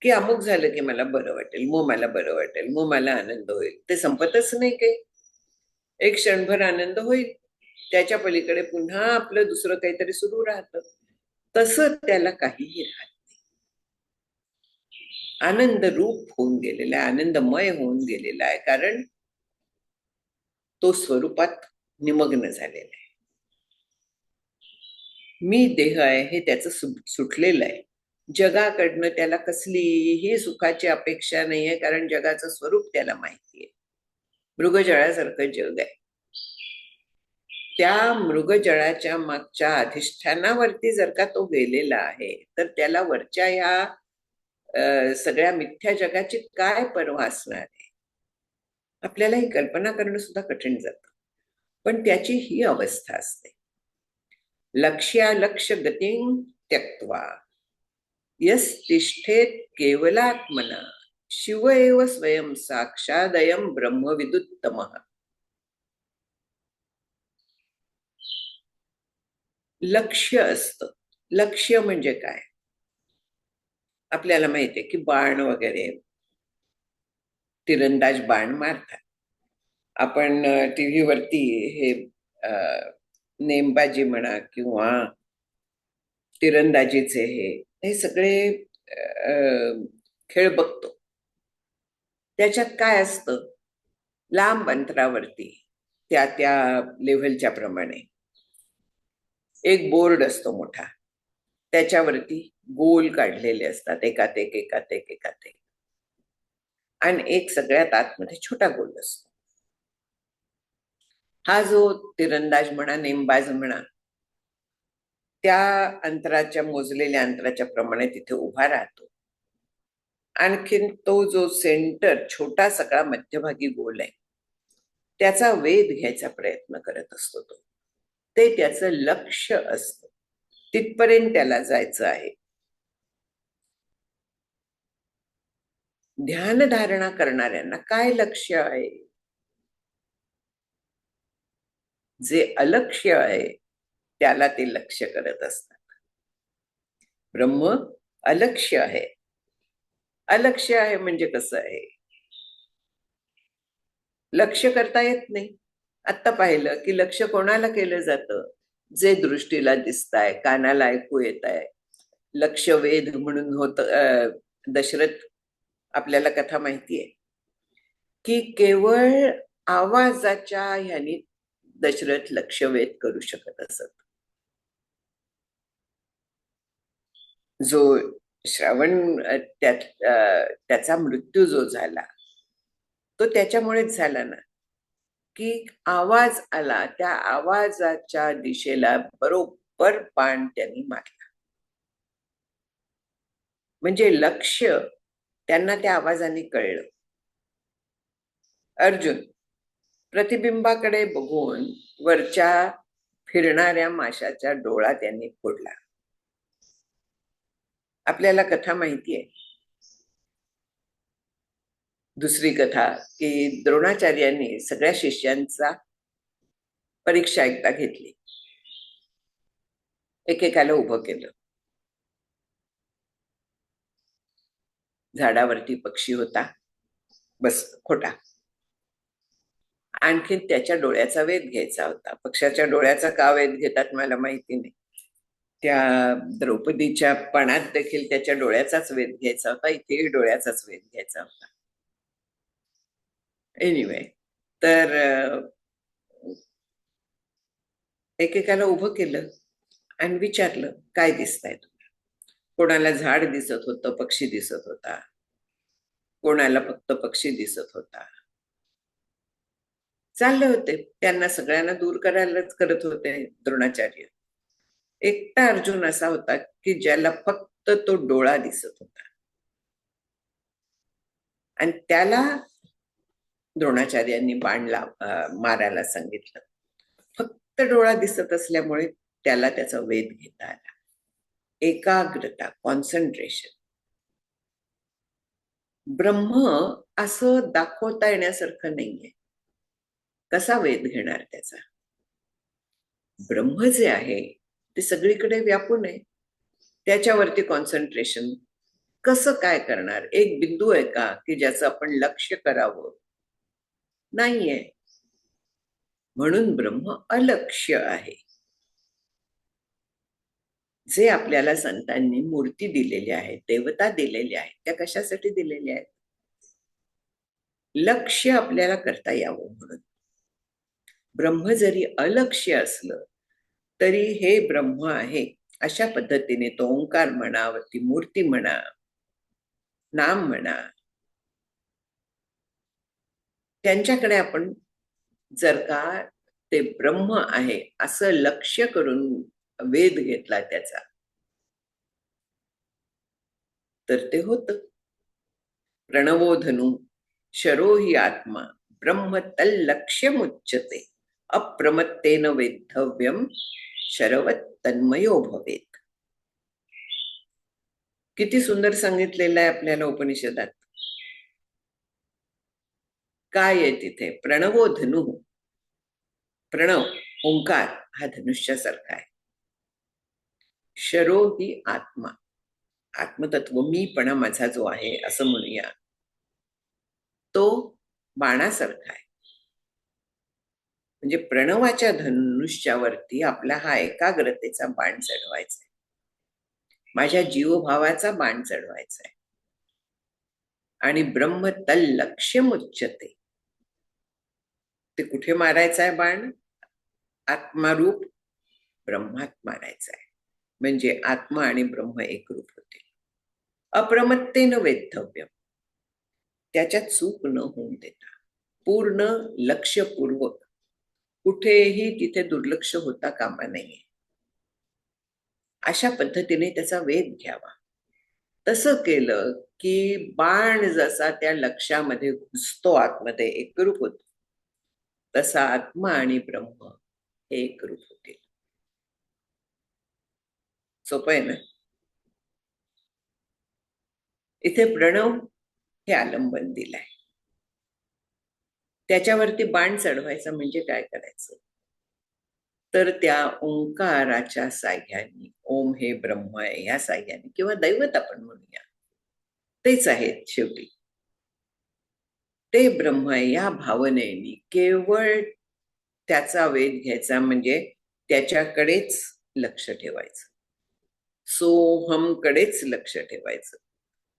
की अमुक झालं की मला बरं वाटेल, मग मला बरं वाटेल, मग मला आनंद होईल. ते संपतच नाही काही. एक क्षणभर आनंद होईल, त्याच्या पलीकडे पुन्हा आपलं दुसरं काहीतरी सुरू राहतं. तसं त्याला काहीही राहत नाही. आनंद रूप होऊन गेलेला आहे, आनंदमय होऊन गेलेला आहे, कारण तो स्वरूपात निमग्न झालेला आहे. मी देह आहे हे त्याचं सुटलेलं आहे. जगाकडनं त्याला कसलीही सुखाची अपेक्षा नाहीये, कारण जगाचं स्वरूप त्याला माहिती आहे. मृगजळासारखं जग आहे. त्या मृगजळाच्या मागच्या अधिष्ठानावरती जर का तो गेलेला आहे तर त्याला वरच्या ह्या सगळ्या मिथ्या जगाची काय पर्वा असणार आहे? आपल्याला ही कल्पना करणं सुद्धा कठीण जातं. पण त्याची ही अवस्था असते. लक्ष्यालक्ष गतिं त्यक्त्वा यस्तिष्ठेत केवलात्मना शिव एव स्वयं साक्षादयं ब्रह्मविदुत्तमः. लक्ष्य असतं. लक्ष्य म्हणजे काय? आपल्याला माहितीये की बाण वगैरे, तिरंदाज बाण मारतात. आपण टीव्हीवरती हे नेमबाजी म्हणा किंवा तिरंदाजीचे हे सगळे खेळ बघतो. त्याच्यात काय असतं? लांब अंतरावरती त्या त्या लेव्हलच्या प्रमाणे एक बोर्ड असतो मोठा, त्याच्यावरती गोल काढलेले असतात, एकात एक एकात एक एकात एक, आणि एक सगळ्यात आतमध्ये छोटा गोल असतो. हा जो तिरंदाज म्हणा, नेमबाज म्हणा, त्या अंतराच्या, मोजलेल्या अंतराच्या प्रमाणे तिथे उभा राहतो. आणखीन तो जो सेंटर छोटा सगळा मध्यभागी गोल आहे त्याचा वेध घ्यायचा प्रयत्न करत असतो तो. ते त्याचं लक्ष असतं. तिथपर्यंत त्याला जायचं आहे. ध्यानधारणा करणाऱ्यांना काय लक्ष्य आहे? जे अलक्ष्य आहे त्याला ते लक्ष्य करत असतात. ब्रह्म अलक्ष्य आहे. अलक्ष्य आहे म्हणजे कसं आहे? लक्ष्य करता येत नाही. आत्ता पाहिलं की लक्ष्य कोणाला केलं जातं? जे दृष्टीला दिसताय, कानाला ऐकू येत आहे, लक्ष वेध म्हणून होत. दशरथ, आपल्याला कथा माहितीये की केवळ आवाजाच्या ह्यानी दशरथ लक्षवेध करू शकत असत. जो श्रावण त्याचा मृत्यू जो झाला तो त्याच्यामुळेच झाला ना, की आवाज आला, त्या आवाजाच्या दिशेला बरोबर बाण त्यांनी मारला. म्हणजे लक्ष त्यांना त्या आवाजाने कळलं. अर्जुन प्रतिबिंबाकडे बघून वरच्या फिरणाऱ्या माशाच्या डोळा त्यांनी फोडला. आपल्याला कथा माहिती आहे, दुसरी कथा, की द्रोणाचार्यांनी सगळ्या शिष्यांचा परीक्षा एकदा घेतली. एकेकाला उभं केलं. झाडावरती पक्षी होता, बस खोटा. आणखीन त्याच्या डोळ्याचा वेध घ्यायचा होता. पक्षाच्या डोळ्याचा का वेध घेतात मला माहिती नाही. त्या द्रौपदीच्या पणात देखील त्याच्या डोळ्याचाच वेध घ्यायचा होता, इथेही डोळ्याचाच वेध घ्यायचा होता. एनिवे, तर एकेकाला उभं केलं आणि विचारलं, काय दिसतंय तुला? कोणाला झाड दिसत होतं, पक्षी दिसत होता, कोणाला फक्त पक्षी दिसत होता. चालले होते, त्यांना सगळ्यांना दूर करायलाच करत होते द्रोणाचार्य. एकटा अर्जुन असा होता की ज्याला फक्त तो डोळा दिसत होता, आणि त्याला द्रोणाचार्यांनी बाण मारायला सांगितलं. फक्त डोळा दिसत असल्यामुळे त्याला त्याचा वेध घेता आला. एकाग्रता, कॉन्सन्ट्रेशन. ब्रह्म असं दाखवता येण्यासारखं नाहीये. कसा वेध घेणार त्याचा? ब्रह्म जे आहे ते सगळीकडे व्यापून आहे. त्याच्यावरती कॉन्सन्ट्रेशन कसं काय करणार? एक बिंदू आहे का की ज्याचं आपण लक्ष करावं? नाहीये. म्हणून ब्रह्म अलक्ष्य आहे. जे आपल्याला संतांनी मूर्ती दिलेल्या आहेत, देवता दिलेल्या आहेत, त्या कशासाठी दिलेल्या आहेत? लक्ष्य आपल्याला करता यावं म्हणून. ब्रह्म जरी अलक्ष्य असलं तरी हे ब्रह्म आहे अशा पद्धतीने तो ओंकार म्हणा, ती मूर्ती म्हणा, नाम म्हणा, त्यांच्याकडे आपण जर का ते ब्रह्म आहे असं लक्ष्य करून वेध घेतला त्याचा, तर ते होतं. प्रणवोधनु शरो हि आत्मा ब्रह्म तल्लक्ष्यमुच्यते अप्रमत्तेन वेद्धव्यम शरवत तन्मयो भवेत. किती सुंदर सांगितलेलं आहे आपल्याला उपनिषदात. काय आहे तिथे? प्रणवोधनु. प्रणव, ओंकार हा धनुष्यासारखा आहे. शरो ही आत्मा, आत्मतत्व, मीपणा माझा जो आहे असं म्हणूया, तो बाणासारखा आहे. म्हणजे प्रणवाच्या धनुष्यावरती आपला हा एकाग्रतेचा बाण चढवायचा आहे, माझ्या जीवभावाचा बाण चढवायचा आहे. आणि ब्रह्म तल्लक्ष्यमुच्यते, ते कुठे मारायचं आहे बाण? आत्मारूप ब्रह्मात मारायचा आहे. म्हणजे आत्मा आणि ब्रह्म एकरूप होते. अप्रमत्तेन वेद्धव्यम, त्याच्यात चूक न होऊन देता पूर्ण लक्षपूर्वक, कुठेही तिथे दुर्लक्ष होता कामा नये, अशा पद्धतीने त्याचा वेध घ्यावा. तसं केलं की बाण जसा त्या लक्षामध्ये घुसतो, आतमध्ये एकरूप होतो, तसा आत्मा आणि ब्रह्म हे एकरूप होतील. सोपं आहे ना? इथे प्रणव हे आलंबन दिलंय, त्याच्यावरती बाण चढवायचा म्हणजे काय करायचं? तर त्या ओंकाराच्या साह्याने, ओम हे ब्रह्म आहे या साह्याने, किंवा दैवत आपण म्हणूया, तेच आहेत शेवटी, ते ब्रह्म या भावनेने केवळ त्याचा वेध घ्यायचा. म्हणजे त्याच्याकडेच लक्ष ठेवायचं, सोहमकडेच लक्ष ठेवायचं.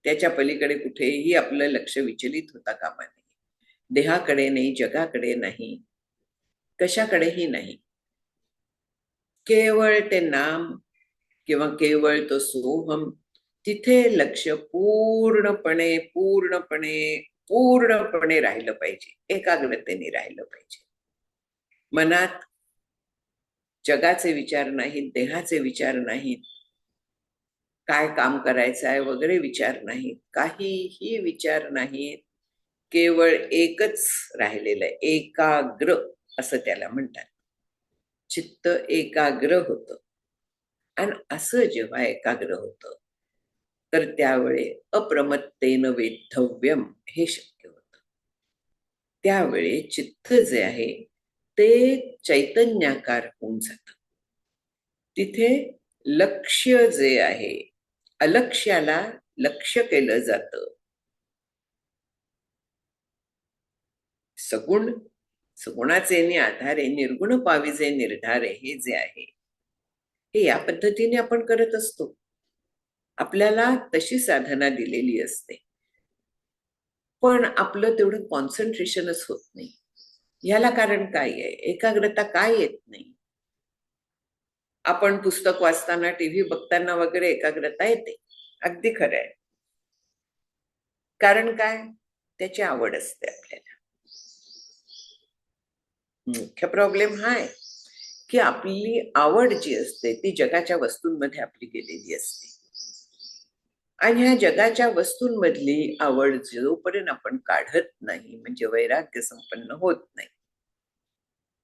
त्याच्या पलीकडे कुठेही आपलं लक्ष विचलित होता कामा नये. देहाकडे नाही, जगाकडे नाही, कशाकडेही नाही. केवळ ते नाम किंवा केवळ तो सोहम, तिथे लक्ष पूर्णपणे पूर्णपणे पूर्णपणे राहिलं पाहिजे, एकाग्रतेने राहिलं पाहिजे. मनात जगाचे विचार नाहीत, देहाचे विचार नाहीत, काय काम करायचं आहे वगैरे विचार नाहीत, काहीही विचार नाहीत. केवळ एकच राहिलेलं आहे, एकाग्र असं त्याला म्हणतात. चित्त एकाग्र होतं. आणि असं जेव्हा एकाग्र होतं तर त्यावेळी अप्रमत्तेन वेद्धव्यम हे शक्य होतं. त्यावेळी चित्त जे आहे ते चैतन्याकार होऊन जातं. तिथे लक्ष्य जे आहे, अलक्ष्याला लक्ष्य केलं जातं. सगुण सगुणाचे आधारे निर्गुण पाविजे निर्धारे हे जे आहे हे या पद्धतीने आपण करत असतो. आपल्याला तशी साधना दिलेली असते, पण आपलं तेवढं कॉन्सन्ट्रेशनच होत नाही. याला कारण काय आहे? एकाग्रता काय येत नाही? आपण पुस्तक वाचताना, टीव्ही बघताना वगैरे एकाग्रता येते, अगदी खरं आहे. कारण काय? त्याची आवड असते आपल्याला. मुख्य प्रॉब्लेम हा आहे की आपली आवड जी असते ती जगाच्या वस्तूंमध्ये आपली गेलेली असते. आणि ह्या जगाच्या वस्तूंमधली आवड जोपर्यंत आपण काढत नाही, म्हणजे वैराग्य संपन्न होत नाही,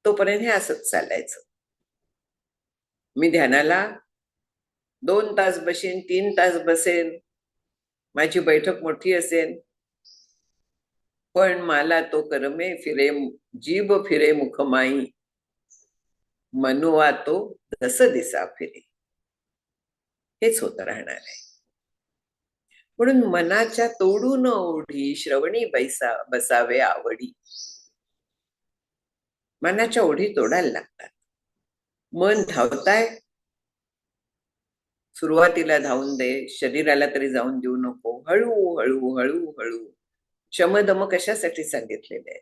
तोपर्यंत हे असंच चालायचं. मी ध्यानाला 2 तास बसेन, 3 तास बसेन, माझी बैठक मोठी असेल, पण मला तो करमे फिरे, जीभ फिरे मुखमाई, मनवा तो दस दिसा फिरे, हेच होत राहणार आहे. म्हणून मनाच्या तोडून ओढी श्रवणी बसावे आवडी. मनाच्या ओढी तोडायला लागतात. मन धावताय, सुरुवातीला धावून दे, शरीराला तरी जाऊन देऊ नको. हळू हळू हळू हळू. शमदम कशासाठी सांगितलेले आहे?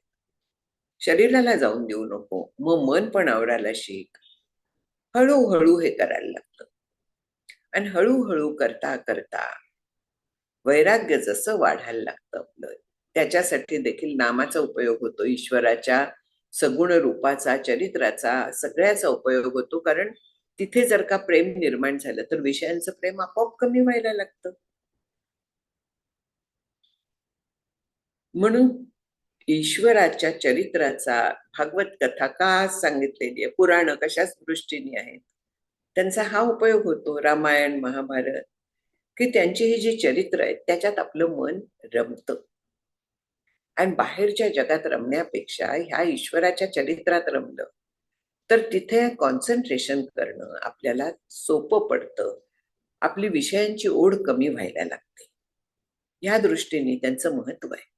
शरीराला जाऊन देऊ नको. मग मन पण आवरायला शिक. हळूहळू हे करायला लागतं. आणि हळूहळू करता करता वैराग्य जसं वाढायला लागतं आपलं, त्याच्यासाठी देखील नामाचा उपयोग होतो. ईश्वराच्या सगुण रूपाचा, चरित्राचा, सगळ्याचा उपयोग होतो. कारण तिथे जर का प्रेम निर्माण झालं तर विषयांचं प्रेम आपोआप कमी व्हायला लागतं. म्हणून ईश्वराच्या चरित्राचा भागवत कथा का सांगितलेली आहे, पुराण कशाच दृष्टीने आहेत, त्यांचा हा उपयोग होतो. रामायण, महाभारत, की त्यांची ही जी चरित्र आहेत त्याच्यात आपलं मन रमतं. आणि बाहेरच्या जगात रमण्यापेक्षा ह्या ईश्वराच्या चरित्रात रमलं तर तिथे कॉन्सन्ट्रेशन करणं आपल्याला सोपं पडतं. आपली विषयांची ओढ कमी व्हायला लागते. या दृष्टीने त्यांचं महत्व आहे.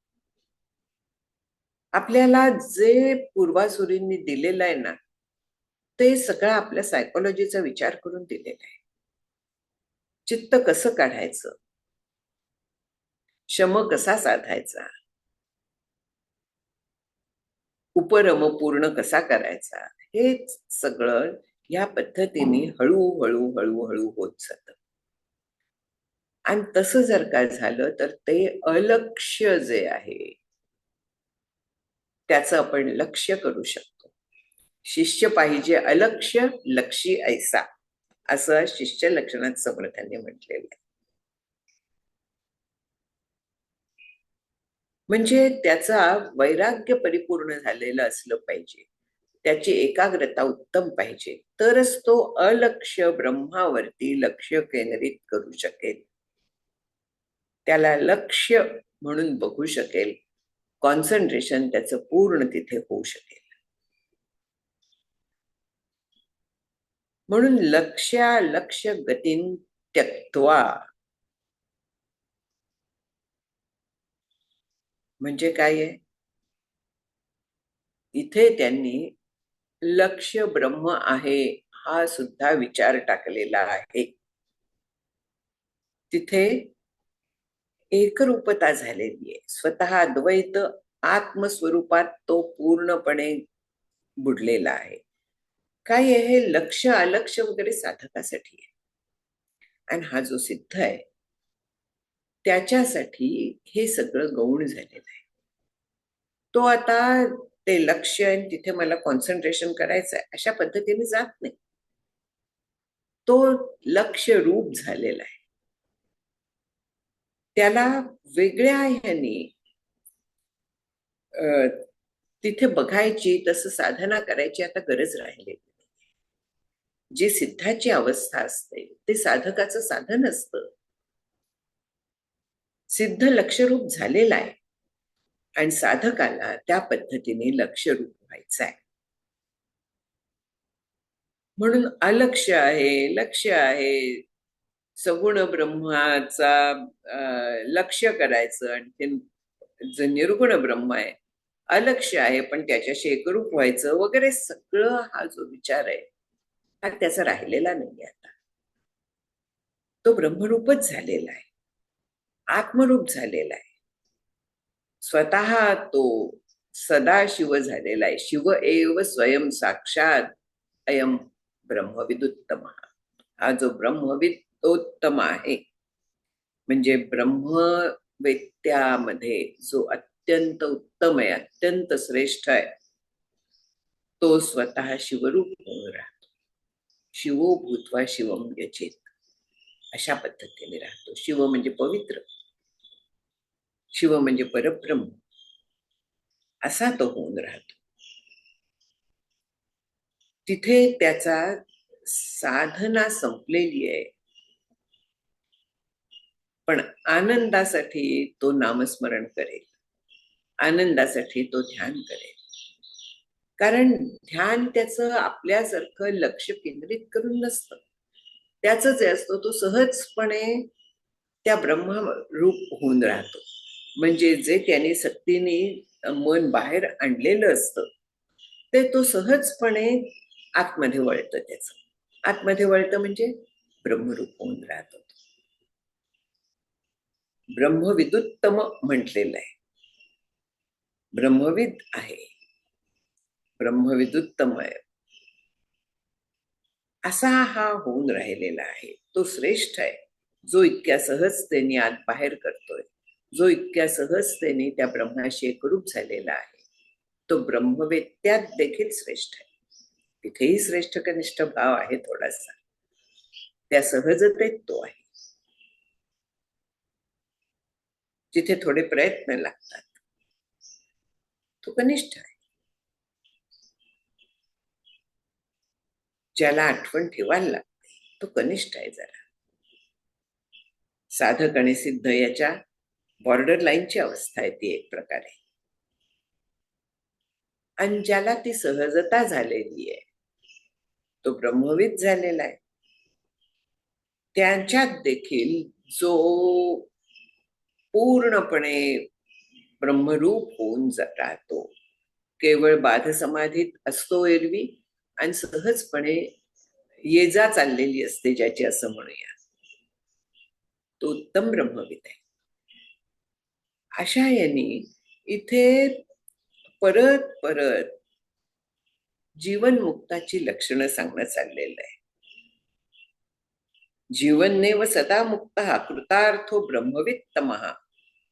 आपल्याला जे पूर्वासुरींनी दिलेलं आहे ना, ते सगळं आपल्या सायकोलॉजीचा विचार करून दिलेलं आहे. चित्त कसं काढायचं, शम कसा साधायचा, उपरम पूर्ण कसा करायचा, हे सगळं या पद्धतीने हळूहळू हळूहळू होत जातं. आणि तसं जर काय झालं तर ते अलक्ष्य जे आहे त्याचं आपण लक्ष्य करू शकतो. शिष्य पाहिजे अलक्ष्य, लक्षी ऐसा, असं शिष्य लक्षणात समर्थांनी म्हटलेलं आहे. म्हणजे त्याचा वैराग्य परिपूर्ण झालेलं असलं पाहिजे, त्याची एकाग्रता उत्तम पाहिजे, तरच तो अलक्ष्य ब्रह्मावरती लक्ष्य केंद्रित करू शकेल, त्याला लक्ष्य म्हणून बघू शकेल, कॉन्सन्ट्रेशन त्याचं पूर्ण तिथे होऊ शकेल. म्हणून लक्ष्य गतीन त्यक्त्वा, म्हणजे काय आहे? इथे त्यांनी लक्ष्य ब्रह्म आहे हा सुद्धा विचार टाकलेला आहे. तिथे एकरूपता झालेली आहे. स्वतः अद्वैत आत्मस्वरूपात तो पूर्णपणे बुडलेला आहे. काय आहे, हे लक्ष अलक्ष वगैरे साधकासाठी आहे, आणि हा जो सिद्ध आहे त्याच्यासाठी हे सगळं गौण झालेलं आहे. तो आता ते लक्ष्य आहे तिथे मला कॉन्सन्ट्रेशन करायचं आहे अशा पद्धतीने जात नाही. तो लक्ष्य रूप झालेला आहे. त्याला वेगळ्या ह्यानी तिथे बघायची, तसं साधना करायची आता गरज राहिली. जी सिद्धाची अवस्था असते ते साधकाचं साधन असतं. सिद्ध लक्षरूप झालेला आहे आणि साधकाला त्या पद्धतीने लक्षरूप व्हायचं आहे. म्हणून अलक्ष्य आहे, लक्ष्य आहे, सगुण ब्रह्माचा लक्ष्य करायचं, आणि जे निर्गुण ब्रह्म आहे अलक्ष्य आहे पण त्याच्याशी एकरूप व्हायचं वगैरे सगळं हा जो विचार आहे हा त्याचा राहिलेला नाही. आता तो ब्रह्मरूपच झालेला आहे, आत्मरूप झालेला आहे. स्वतः तो सदाशिव झालेला आहे. शिव एव स्वयं साक्षात अयम ब्रह्मविदुत्तम. हा जो ब्रह्मविदोत्तम आहे म्हणजे ब्रह्मवेत्यामध्ये जो अत्यंत उत्तम आहे, अत्यंत श्रेष्ठ आहे, तो स्वतः शिवरूप होऊन राहतो. शिवो भूत्वा शिवम यचेत अशा पद्धतीने राहतो. शिव म्हणजे पवित्र, शिव म्हणजे परब्रह्म, असा तो होऊन राहतो. तिथे त्याचा साधना संपलेली आहे, पण आनंदासाठी तो नामस्मरण करेल, आनंदासाठी तो ध्यान करेल. कारण ध्यान त्याचं आपल्यासारखं लक्ष केंद्रित करून नसतं, त्याच जे असतो तो सहजपणे त्या ब्रह्मरूप होऊन राहतो. म्हणजे जे त्याने सक्तीने मन बाहेर आणलेलं असतं ते तो सहजपणे आतमध्ये वळतं. त्याचं आतमध्ये वळतं म्हणजे ब्रह्मरूप होऊन राहतो. ब्रह्मविदुत्तम म्हटलेलं आहे, ब्रह्मविद आहे, ब्रह्मविदुत्तम आहे, असा हा होऊन राहिलेला आहे. तो श्रेष्ठ आहे जो इतक्या सहजतेने आत बाहेर करतोय, जो इतक्या सहजतेने त्या ब्रह्माशी एकरूप झालेला आहे. तो ब्रह्मवेत्यात देखील श्रेष्ठ आहे. तिथेही श्रेष्ठ कनिष्ठ भाव आहे थोडासा, त्या सहजतेत तो आहे. जिथे थोडे प्रयत्न लागतात तो कनिष्ठ आहे. ज्याला आठवण ठेवायला लागते तो कनिष्ठ आहे. जरा साधक आणि सिद्ध याच्या बॉर्डर लाईनची अवस्था आहे ती एक प्रकारे. आणि ज्याला ती सहजता झालेली आहे तो ब्रह्मविद झालेला आहे. त्यांच्यात देखील जो पूर्णपणे ब्रह्मरूप होऊन राहतो, केवळ बाध समाधीत असतो एरवी, आणि सहजपणे ये जा चाललेली असते ज्याची, असं म्हणूया, तो उत्तम ब्रह्मविद आहे. अशा यांनी इथे परत परत जीवनमुक्ताची लक्षणं सांगणं चाललेलं आहे. जीवनेव सदा मुक्त कृतार्थो ब्रह्मवित्तमः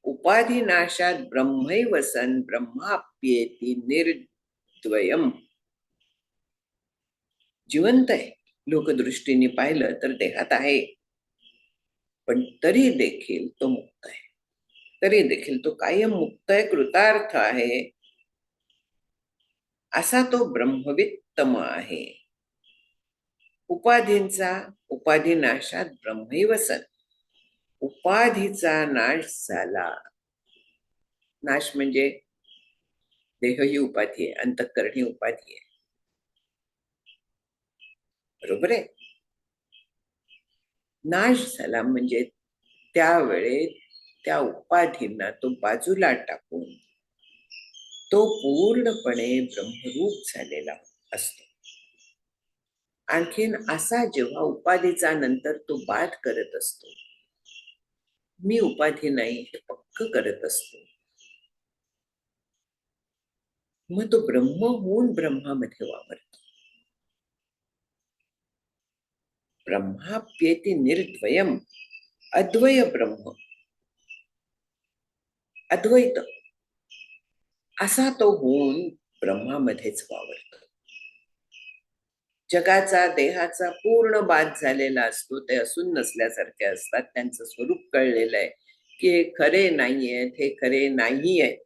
उपाधिनाशात ब्रह्मैव सन् ब्रह्माप्येति निर्द्वयम्. जिवंत आहे, लोकदृष्टीने पाहिलं तर देहात आहे, पण तरी देखील तो मुक्त आहे, तरी देखील तो कायम मुक्त आहे, कृतार्थ आहे, असा तो ब्रह्मवित्तम आहे. उपाधींचा उपाधिनाशात ब्रह्मैव सन्. उपाधीचा नाश झाला. नाश म्हणजे देह ही उपाधी आहे, अंतःकरण ही उपाधी आहे, बरोबर आहे. नाश झाला म्हणजे त्यावेळे त्या उपाधींना तो बाजूला टाकून तो पूर्णपणे ब्रह्मरूप झालेला असतो. आणखीन असा जेव्हा उपाधीचा नंतर तो बाध करत असतो, मी उपाधी नाही हे पक्क करत असतो, मग तो ब्रह्म होऊन ब्रह्मामध्ये वावरतो. ब्रह्माप्येति निर्द्वयम, अद्वय ब्रह्म, अद्वैत असा तो होऊन ब्रह्मामध्येच वावरतो. जगाचा देहाचा पूर्ण बाध झालेला असतो, ते असून नसल्यासारखे असतात. त्यांचं स्वरूप कळलेलं आहे की हे खरे नाही आहेत, हे खरे नाही आहेत,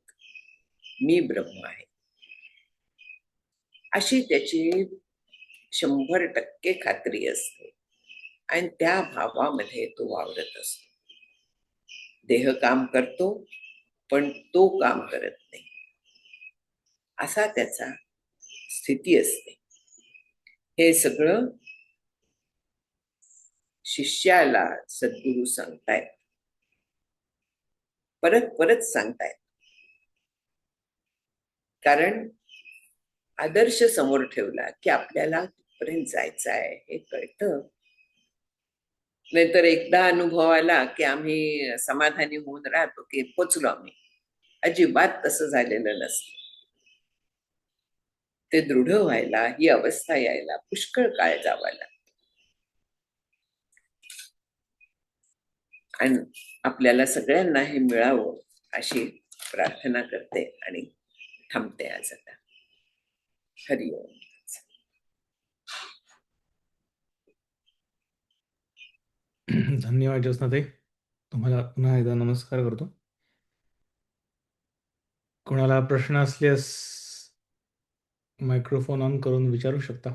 मी ब्रह्म आहे, अशी त्याची 100% खात्री असते. आणि त्या भावामध्ये तो वावरत असतो. देह काम करतो पण तो काम करत नाही, असा त्याचा स्थिती असते. हे सगळं शिष्याला सद्गुरू सांगतायत, परत परत सांगतायत. कारण आदर्श समोर ठेवला की आपल्याला तिथपर्यंत जायचं आहे हे कळतं. नाहीतर एकदा अनुभव आला की आम्ही समाधानी होऊन राहतो की पोचलो आम्ही. अजिबात तसं झालेलं नसतं. ते दृढ व्हायला, ही अवस्था यायला पुष्कळ काळ जावा लागतो. आणि आपल्याला सगळ्यांना हे मिळावं अशी प्रार्थना करते आणि थांबते आज आता. हरिओम. धन्यवाद ज्योत्स्नाताई. तुम्हाला पुन्हा एकदा नमस्कार करतो. कोणाला प्रश्न असल्यास मायक्रोफोन ऑन करून विचारू शकता.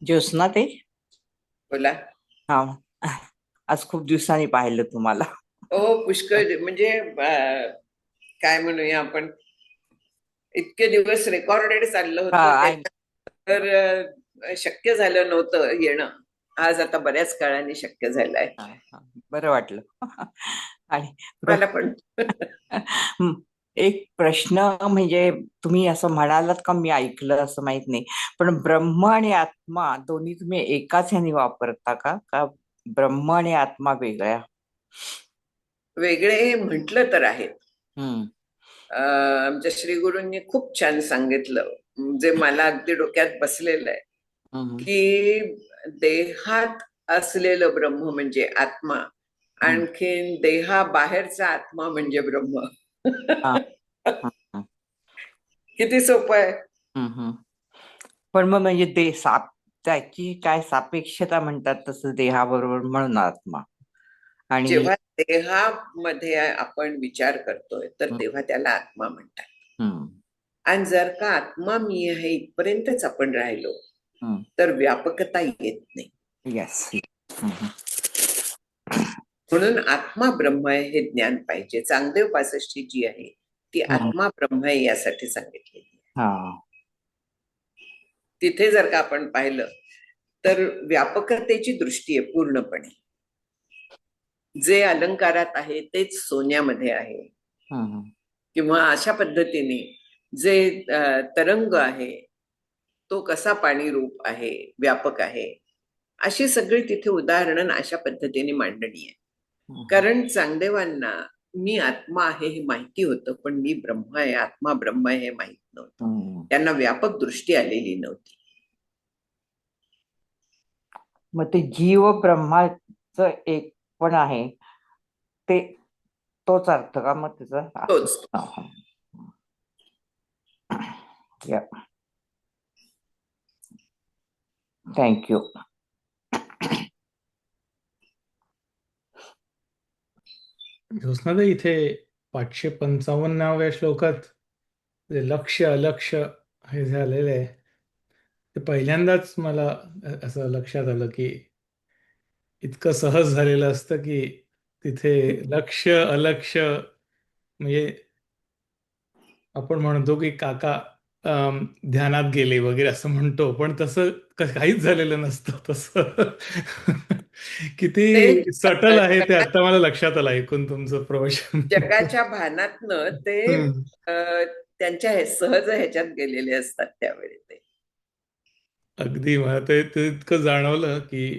ज्योत्स्नाताई, बोला. हा, आज खूप दिवसांनी पाहिलं तुम्हाला. पुष्कळ म्हणजे काय म्हणूया आपण, इतके दिवस रेकॉर्डेड चाललं होतं, तर शक्य झालं नव्हतं येणं. आज आता बऱ्याच काळाने शक्य झालंय. बरं वाटलं. आणि मला पण एक प्रश्न म्हणजे तुम्ही असं म्हणालात का, मी ऐकलं असं माहित नाही, पण ब्रह्म आणि आत्मा दोन्ही तुम्ही एकाच ह्याने वापरता का ब्रह्म आणि आत्मा वेगळ्या? वेगळे म्हटलं तर आहेत. आमच्या श्री गुरूंनी खूप छान सांगितलं, जे मला अगदी डोक्यात बसलेलं आहे, की देहात असलेलं ब्रह्म म्हणजे आत्मा, आणखीन देहाबाहेरचा आत्मा म्हणजे ब्रह्म. किती सोपं आहे. पण मग म्हणजे त्याची काय सापेक्षता म्हणतात तसं देहाबरोबर म्हणून आत्मा. आणि जेव्हा देहामध्ये आपण विचार करतोय तर तेव्हा त्याला आत्मा म्हणतात. आणि जर का आत्मा मी आहे इथपर्यंतच आपण राहिलो तर व्यापकता येत नाही. यस. म्हणून आत्मा ब्रह्म आहे हे ज्ञान पाहिजे. चांगदेव 65 जी आहे ती आत्मा ब्रह्म आहे यासाठी सांगितलेली आहे. तिथे जर का आपण पाहिलं तर व्यापकतेची दृष्टी आहे पूर्णपणे. जे अलंकारात आहे तेच सोन्यामध्ये आहे, किंवा अशा पद्धतीने जे तरंग आहे तो कसा पाणी रूप आहे, व्यापक आहे, अशी सगळी तिथे उदाहरणं अशा पद्धतीने मांडणी आहे. कारण चांगदेवांना मी आत्मा आहे हे माहिती होतं, पण मी ब्रह्म आहे, आत्मा ब्रह्म आहे हे माहित नव्हतं. त्यांना व्यापक दृष्टी आलेली नव्हती. मग ते जीव ब्रह्माचं एक पण आहे, ते तोच अर्थ का मग त्याचा? तोच. थँक्यू. ज्योत्स्नाताई, इथे 555व्या श्लोकात जे लक्ष अलक्ष्य हे झालेलं आहे, ते पहिल्यांदाच मला असं लक्षात आलं की इतकं सहज झालेलं असतं की तिथे लक्ष अलक्ष्य म्हणजे आपण म्हणतो की काका ध्यानात गेले वगैरे असं म्हणतो, पण तसं काहीच झालेलं नसतं तसं. ते किती सटल आहे ते जगात आता मला लक्षात आलं ऐकून तुमचं प्रवचन. जगाच्या भानातनं ते हम्म. त्यांच्या सहज ह्याच्यात गेलेले असतात त्यावेळी ते. अगदी मला ते इतकं जाणवलं की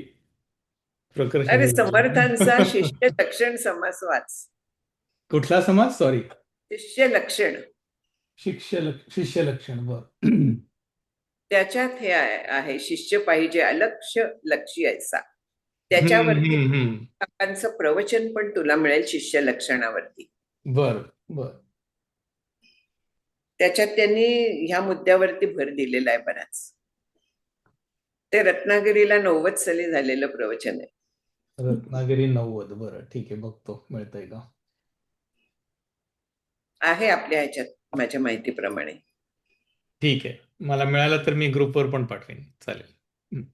प्रकर्ष अरे हे झालं. समर्थांचा शिष्य लक्षण समास वाच. कुठला समाज? सॉरी. शिष्य लक्षण शिष्य लक्षण. बर. त्याच्यात हे आहे शिष्य पाहिजे अलक्ष लक्षी ऐसा. हम्म, त्याच्यावरती हम्म, हम्म. काकांचं प्रवचन पण तुला मिळेल शिष्य लक्षणावरती. बर बर. त्याच्यात त्यांनी ह्या मुद्द्यावरती भर दिलेला आहे बराच. ते रत्नागिरीला 90 साली झालेलं प्रवचन आहे. रत्नागिरी 90. बरं, ठीक आहे, बघतो मिळतंय का. आहे आपल्या ह्याच्यात माझ्या माहितीप्रमाणे. ठीक आहे, मला मिळालं तर मी ग्रुपवर पण पाठवेन. चालेल. हम्म.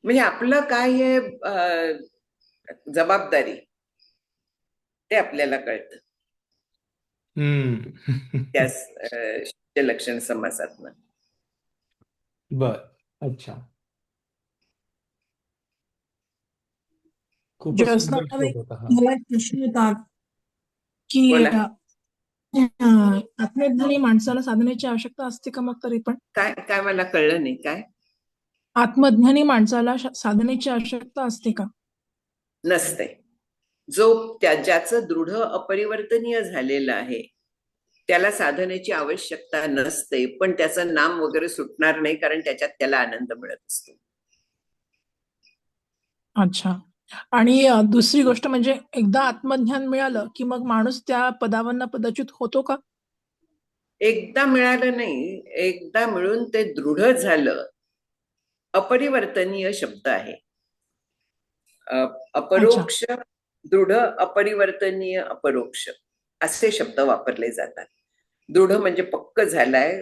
म्हणजे आपलं काय आहे जबाबदारी ते आपल्याला कळतं त्या हम्म. शिष्य लक्षण समासातनं. बर. अच्छा. खूपच ज्योत्स्ना सुंदर ताई, श्लोक होता हा. मला एक प्रश्न होता की बोला. आत्मज्ञानी माणसाला साधनेची आवश्यकता असते का मग तरी पण? काय काय मला कळलं नाही. काय आत्मज्ञानी माणसाला साधनेची आवश्यकता असते का? नसते. जो ज्याचं दृढ अपरिवर्तनीय झालेलं आहे त्याला साधनेची आवश्यकता नसते, पण त्याचं नाम वगैरे सुटणार नाही कारण त्याच्यात त्याला आनंद मिळत असतो. अच्छा. आणि दुसरी गोष्ट म्हणजे एकदा आत्मज्ञान मिळालं की मग माणूस त्या पदावरनं पदच्युत होतो का? एकदा मिळालं नाही, एकदा मिळून ते दृढ झालं. अपरिवर्तनीय शब्द आहे. अच्छा. अपरोक्ष, दृढ, अपरिवर्तनीय, अपरोक्ष असे शब्द वापरले जातात. दृढ म्हणजे पक्क झालाय.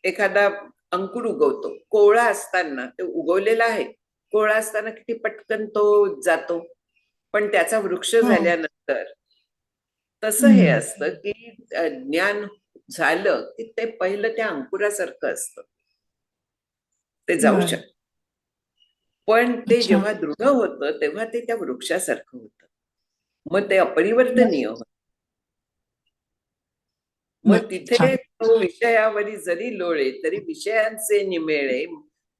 एखादा अंकुर उगवतो, कोवळा असताना ते उगवलेला आहे, कोवळा असताना किती पटकन तो जातो, पण त्याचा वृक्ष हो. झाल्यानंतर तसं हे हम्म. असतं की ज्ञान झालं की ते पहिलं त्या अंकुरासारखं असतं, ते जाऊ बरं. शकतं. पण ते अच्छा. जेव्हा दृढ होतं तेव्हा ते त्या वृक्षासारखं होतं, मग ते अपरिवर्तनीय होतं. मग बरं. तिथे छान. तो विषयावरी जरी लोळे तरी विषयांचे निमेळे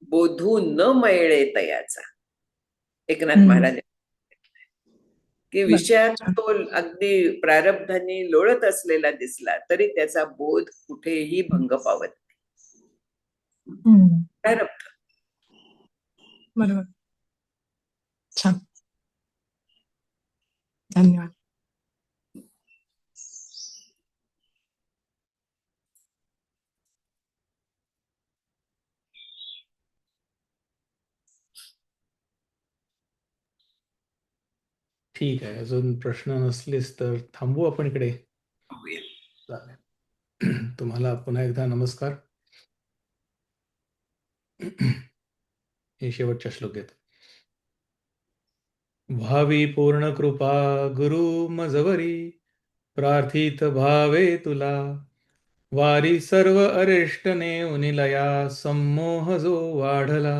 बोधू न मिळे तयाचा. एकनाथ महाराज की बरं. विषयात छान. तो अगदी प्रारब्धाने लोळत असलेला दिसला तरी त्याचा बोध कुठेही भंग पावत नाही. हम्म. प्रारब्ध. बरोबर. छान. धन्यवाद. ठीक आहे, अजून प्रश्न नसलेच तर थांबू आपण इकडे. होईल. चालेल. तुम्हाला पुन्हा एकदा नमस्कार. हे शेवटचा श्लोक आहेत. व्हावी पूर्ण कृपा गुरु मजवरी, प्रार्थित भावे तुला. वारी सर्व अरिष्ट नेऊन लया, संमोह जो वाढला.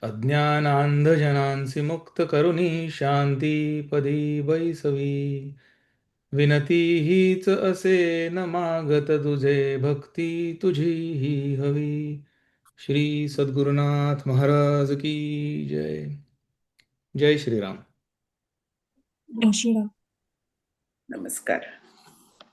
अज्ञानांधजनांसी मुक्त करुणी, शांती पदी बैसवी. विनती हीच असे न मागत तुझे, भक्ती तुझी ही हवी. श्री सद्गुरुनाथ महाराज की जय. जय श्रीराम. जय श्रीराम. नमस्कार.